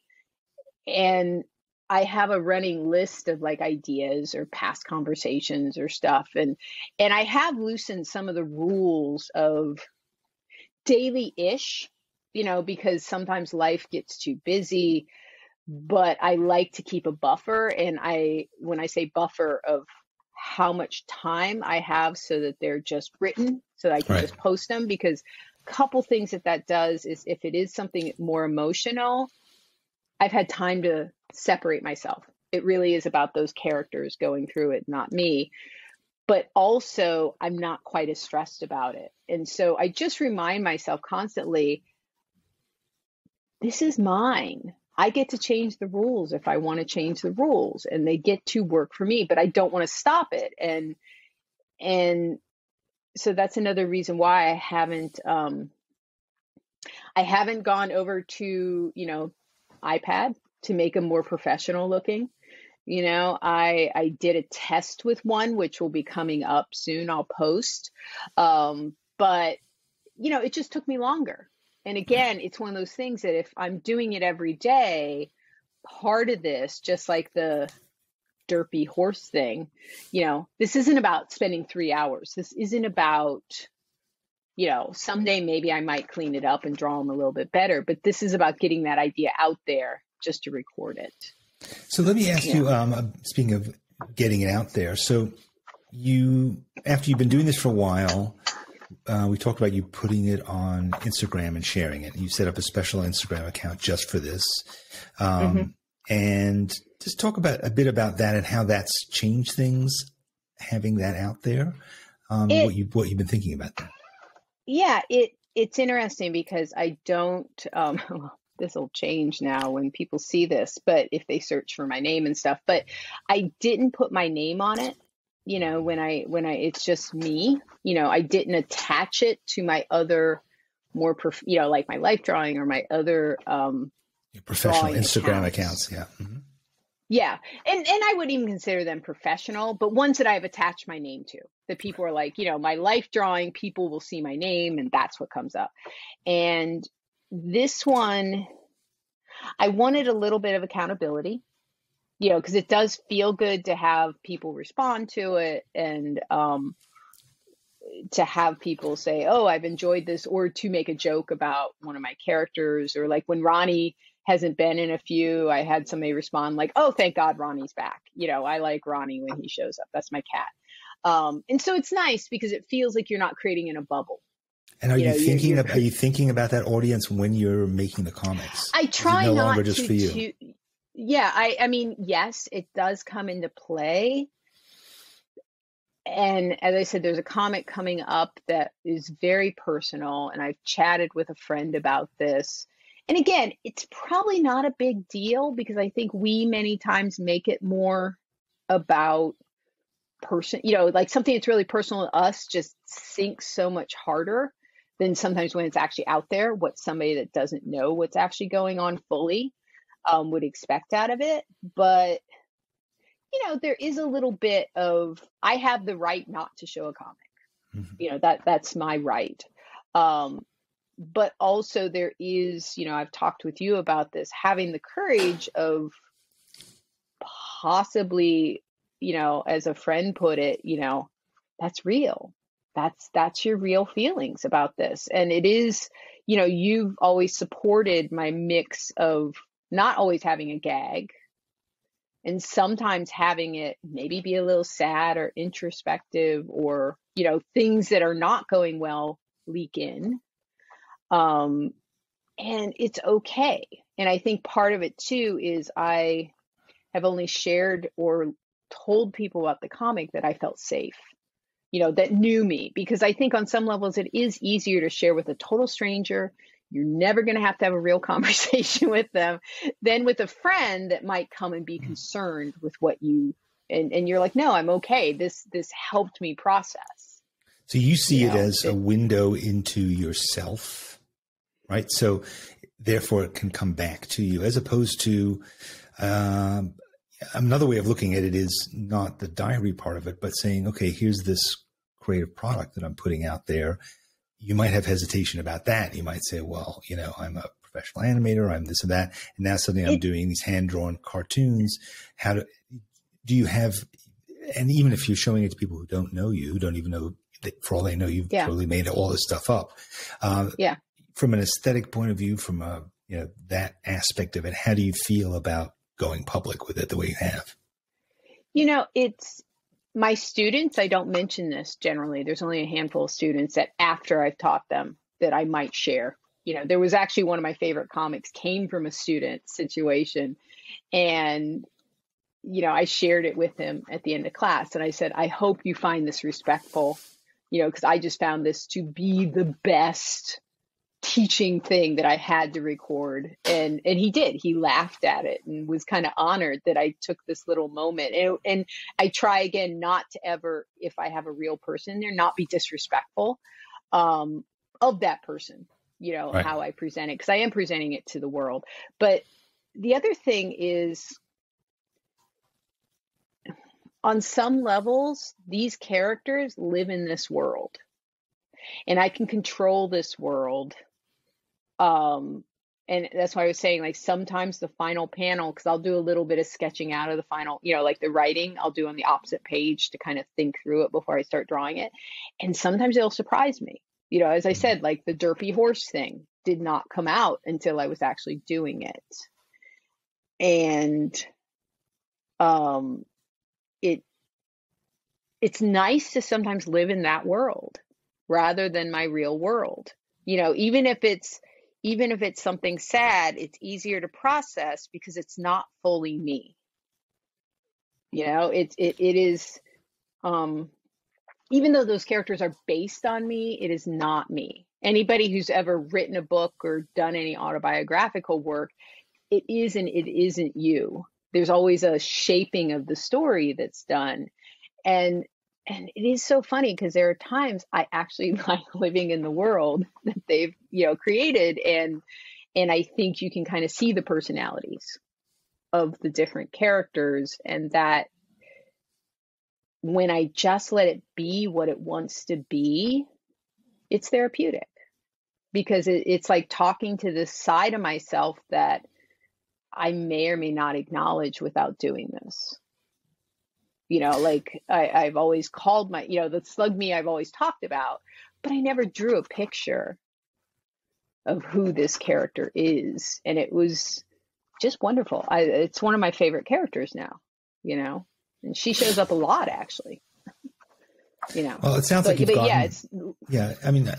And I have a running list of like ideas or past conversations or stuff. And I have loosened some of the rules of daily-ish, because sometimes life gets too busy, but I like to keep a buffer. And when I say buffer, of how much time I have so that they're just written so that I can just post them, because a couple things that does is, if it is something more emotional, I've had time to separate myself. It really is about those characters going through it, not me. But also, I'm not quite as stressed about it. And so I just remind myself constantly, this is mine. I get to change the rules if I want to change the rules, and they get to work for me, but I don't want to stop it. And so that's another reason why I haven't gone over to, iPad to make them more professional looking. I did a test with one, which will be coming up soon. I'll post. But, it just took me longer. And again, it's one of those things that if I'm doing it every day, part of this, just like the derpy horse thing, this isn't about spending 3 hours. This isn't about, someday maybe I might clean it up and draw them a little bit better, but this is about getting that idea out there just to record it. So let me ask you, speaking of getting it out there, so after you've been doing this for a while, we talked about you putting it on Instagram and sharing it. You set up a special Instagram account just for this. And just talk a bit about that and how that's changed things, having that out there, what you've been thinking about that. Yeah, it's interesting because I don't, this will change now when people see this, but if they search for my name and stuff, but I didn't put my name on it. When I, it's just me, I didn't attach it to my other more, like my life drawing or my other, your professional Instagram accounts. Yeah. Mm-hmm. Yeah. And I wouldn't even consider them professional, but ones that I've attached my name to, that people are like, my life drawing, people will see my name and that's what comes up. And this one, I wanted a little bit of accountability, because it does feel good to have people respond to it, and to have people say, oh, I've enjoyed this, or to make a joke about one of my characters, or like when Ronnie hasn't been in a few, I had somebody respond like, oh, thank God Ronnie's back. I like Ronnie when he shows up. That's my cat. And so it's nice because it feels like you're not creating in a bubble. And are you thinking about that audience when you're making the comics? I try not longer just for you. Yeah, I mean, yes, it does come into play. And as I said, there's a comic coming up that is very personal, and I've chatted with a friend about this. And again, it's probably not a big deal because I think we many times make it more about like something that's really personal to us just sinks so much harder than sometimes when it's actually out there, what somebody that doesn't know what's actually going on fully would expect out of it. But, there is a little bit of, I have the right not to show a comic. Mm-hmm. That's my right. But also there is, I've talked with you about this, having the courage of possibly, as a friend put it, that's real. That's your real feelings about this. And it is, you've always supported my mix of not always having a gag, And sometimes having it maybe be a little sad or introspective, or, things that are not going well leak in. And it's okay. And I think part of it too is I have only shared or told people about the comic that I felt safe, that knew me, because I think on some levels it is easier to share with a total stranger. You're never going to have a real conversation with them than with a friend that might come and be concerned with what you, and you're like, no, I'm okay. This helped me process. So you see it as a window into yourself, right? So therefore it can come back to you, as opposed to, another way of looking at it is not the diary part of it, but saying, okay, here's this creative product that I'm putting out there. You might have hesitation about that. You might say, well, I'm a professional animator, I'm this and that, and now suddenly I'm doing these hand-drawn cartoons. Do you have, and even if you're showing it to people who don't know you, who don't even know that, for all they know, you've totally made all this stuff up. From an aesthetic point of view, from that aspect of it, how do you feel about going public with it the way you have? It's my students, I don't mention this generally. There's only a handful of students that after I've taught them that I might share. There was actually one of my favorite comics came from a student situation. And, I shared it with him at the end of class. And I said, I hope you find this respectful, because I just found this to be the best teaching thing that I had to record. And he did. He laughed at it and was kind of honored that I took this little moment. And I try again not to ever, if I have a real person there, not be disrespectful of that person, right. How I present it, because I am presenting it to the world. But the other thing is, on some levels, these characters live in this world, and I can control this world. And that's why I was saying, like, sometimes the final panel, because I'll do a little bit of sketching out of the final, like the writing, I'll do on the opposite page to kind of think through it before I start drawing it. And sometimes it'll surprise me. As I said, like the derpy horse thing did not come out until I was actually doing it. And it's nice to sometimes live in that world rather than my real world. Even if it's something sad, it's easier to process because it's not fully me. It is, even though those characters are based on me, it is not me. Anybody who's ever written a book or done any autobiographical work, it isn't you. There's always a shaping of the story that's done. And it is so funny because there are times I actually like living in the world that they've, created. And I think you can kind of see the personalities of the different characters, and that when I just let it be what it wants to be, it's therapeutic, because it's like talking to this side of myself that I may or may not acknowledge without doing this. Like I've always called my, the slug me I've always talked about, but I never drew a picture of who this character is. And it was just wonderful. It's one of my favorite characters now, and she shows up a lot, actually. Well, it sounds like you've gotten, it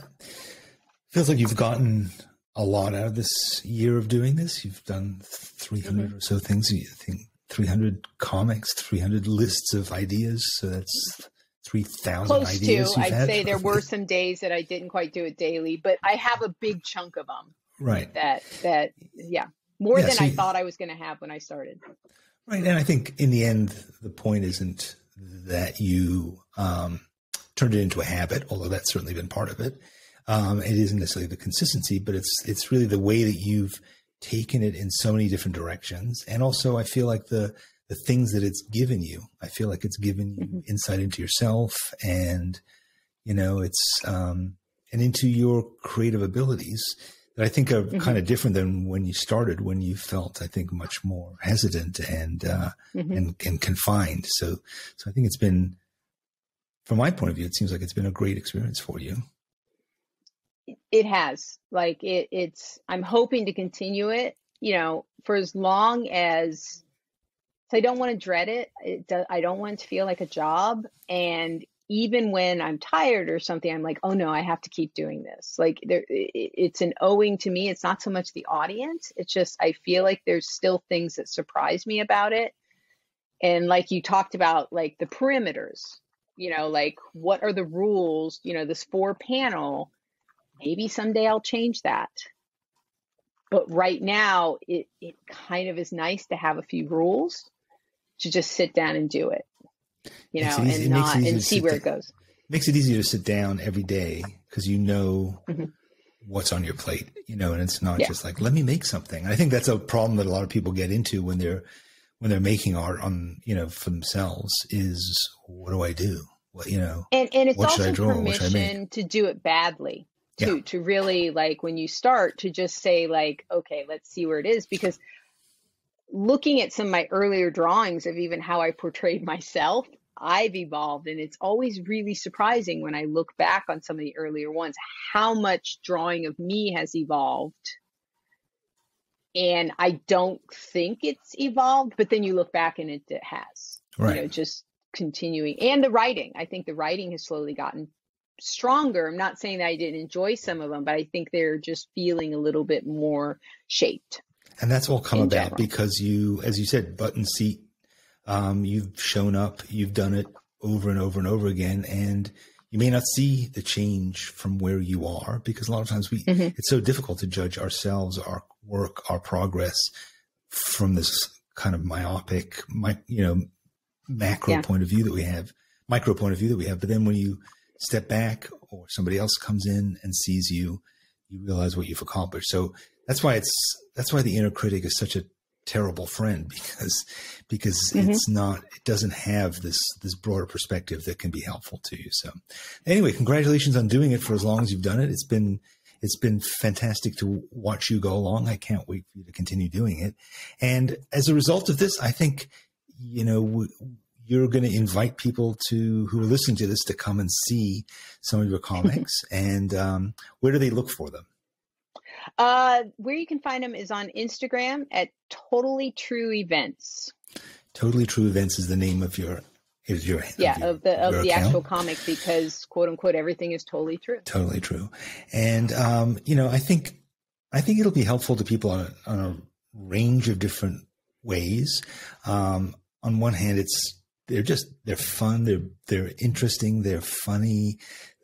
feels like you've gotten a lot out of this year of doing this. You've done 300 or so things. You think 300 comics, 300 lists of ideas. So that's 3,000 ideas. Close to. I'd say there were some days that I didn't quite do it daily, but I have a big chunk of them. Right. More than I thought I was going to have when I started. Right. And I think in the end, the point isn't that you turned it into a habit, although that's certainly been part of it. It isn't necessarily the consistency, but it's really the way that you've taken it in so many different directions. And also I feel like the things that it's given you, I feel like it's given you insight into yourself, and, it's, and into your creative abilities that I think are kind of different than when you started, when you felt, I think, much more hesitant and confined. So I think it's been, from my point of view, it seems like it's been a great experience for you. It has. Like it's, I'm hoping to continue it, for as long as So I don't want to dread it. I don't want it to feel like a job. And even when I'm tired or something, I'm like, oh no, I have to keep doing this. Like it's an owing to me. It's not so much the audience. It's just, I feel like there's still things that surprise me about it. And like you talked about, like the perimeters, like what are the rules, this 4-panel, maybe someday I'll change that. But right now it kind of is nice to have a few rules to just sit down and do it, and see where it goes. Makes it easier to sit down every day because what's on your plate, and it's not just like, let me make something. And I think that's a problem that a lot of people get into when they're making art for themselves is, what do I do? And it's what also should I draw? permission to do it badly too, to really, like, when you start, to just say like, okay, let's see where it is. Because looking at some of my earlier drawings of even how I portrayed myself, I've evolved, and it's always really surprising when I look back on some of the earlier ones, how much drawing of me has evolved. And I don't think it's evolved, but then you look back and it has, right. Just continuing. And the writing, I think the writing has slowly gotten stronger. I'm not saying that I didn't enjoy some of them, but I think they're just feeling a little bit more shaped. And that's all come about general. because you, as you said, button seat, you've shown up, you've done it over and over and over again, and you may not see the change from where you are, because a lot of times it's so difficult to judge ourselves, our work, our progress from this kind of myopic, macro point of view that we have, micro point of view that we have. But then when you step back or somebody else comes in and sees you, you realize what you've accomplished. So that's why the inner critic is such a terrible friend, because it doesn't have this broader perspective that can be helpful to you. So anyway, congratulations on doing it for as long as you've done it. It's been fantastic to watch you go along. I can't wait for you to continue doing it. And as a result of this, I think, you're going to invite people who are listening to this to come and see some of your comics. And where do they look for them? Where you can find them is on Instagram at Totally True Events. Totally True Events is the name of your of the actual comic, because quote unquote everything is totally true. Totally true. And I think it'll be helpful to people on a range of different ways. On one hand, they're fun, they're interesting, they're funny,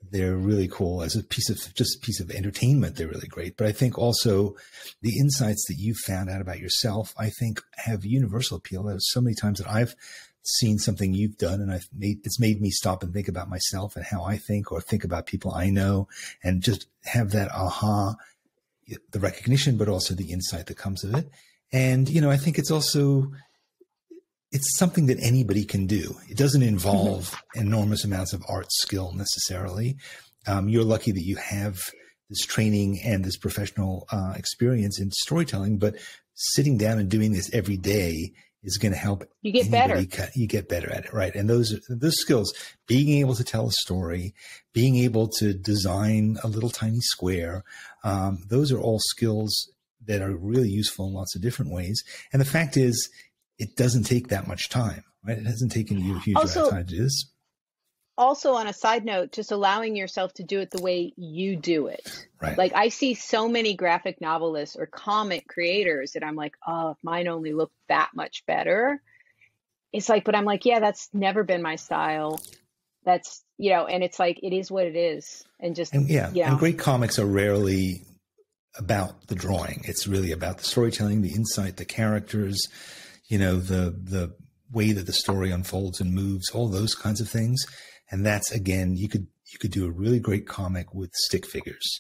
they're really cool as a piece of entertainment. They're really great. But I think also the insights that you've found out about yourself, I think, have universal appeal. There's so many times that I've seen something you've done, and it's made me stop and think about myself and how I think, or think about people I know, and just have that aha, the recognition, but also the insight that comes of it. And, I think it's something that anybody can do. It doesn't involve enormous amounts of art skill necessarily. You're lucky that you have this training and this professional experience in storytelling, but sitting down and doing this every day is going to help. You get better. You get better at it, right? And those skills, being able to tell a story, being able to design a little tiny square, those are all skills that are really useful in lots of different ways. And the fact is, it doesn't take that much time, right? It hasn't taken you a huge amount of time to do this. Also, on a side note, just allowing yourself to do it the way you do it. Right. Like, I see so many graphic novelists or comic creators that I'm like, oh, if mine only looked that much better. It's like, but I'm like, yeah, that's never been my style. That's, and it's like, it is what it is. And great comics are rarely about the drawing. It's really about the storytelling, the insight, the characters, the way that the story unfolds and moves, all those kinds of things. And that's, again, you could do a really great comic with stick figures,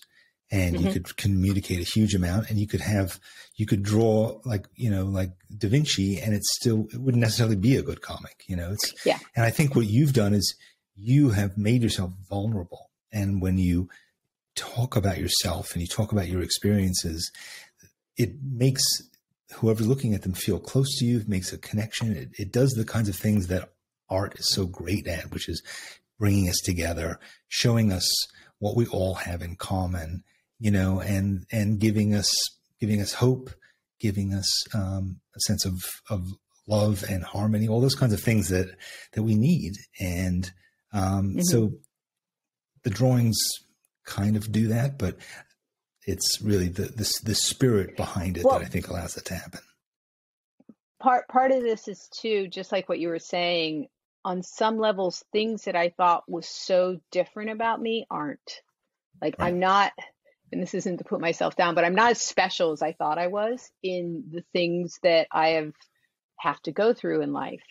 and you could communicate a huge amount, and you could draw like Da Vinci, and it wouldn't necessarily be a good comic. And I think what you've done is you have made yourself vulnerable. And when you talk about yourself and you talk about your experiences, it makes whoever's looking at them feel close to you. It makes a connection. It does the kinds of things that art is so great at, which is bringing us together, showing us what we all have in common, and giving us hope, giving us a sense of love and harmony, all those kinds of things that we need. And so the drawings kind of do that, but it's really the spirit behind it that I think allows it to happen. Part of this is too, just like what you were saying, on some levels, things that I thought was so different about me aren't. Like, right. I'm not, and this isn't to put myself down, but I'm not as special as I thought I was in the things that I have to go through in life,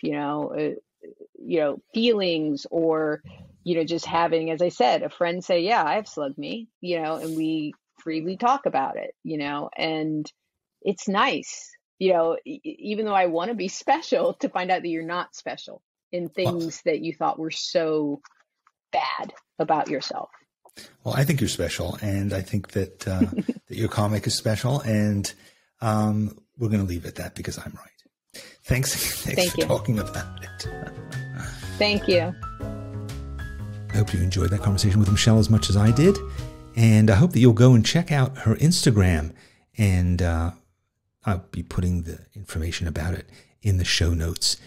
feelings, or, just having, as I said, a friend say, yeah, I have slugged me, and we freely talk about it, and it's nice, even though I want to be special, to find out that you're not special in things that you thought were so bad about yourself. Well, I think you're special, and I think that that your comic is special, and we're going to leave it at that because I'm right. Thanks for talking about it. Thank you. I hope you enjoyed that conversation with Michelle as much as I did, and I hope that you'll go and check out her Instagram, and I'll be putting the information about it in the show notes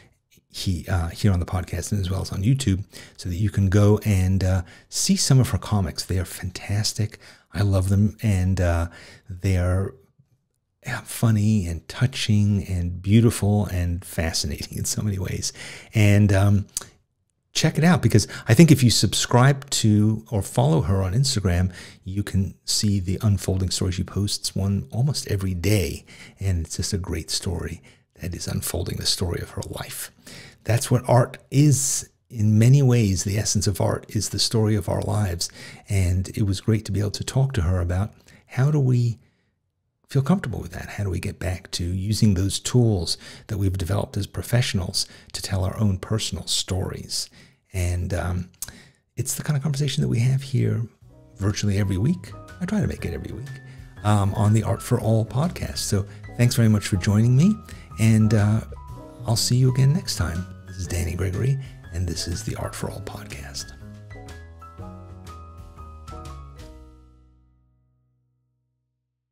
here on the podcast and as well as on YouTube, so that you can go and see some of her comics. They are fantastic. I love them, and they are funny and touching and beautiful and fascinating in so many ways. And check it out, because I think if you subscribe to or follow her on Instagram, you can see the unfolding story. She posts one almost every day, and it's just a great story that is unfolding the story of her life. That's what art is. In many ways, the essence of art is the story of our lives. And it was great to be able to talk to her about how do we feel comfortable with that? How do we get back to using those tools that we've developed as professionals to tell our own personal stories? And it's the kind of conversation that we have here virtually every week. I try to make it every week on the Art for All podcast. So thanks very much for joining me. And I'll see you again next time. This is Danny Gregory, and this is the Art for All podcast.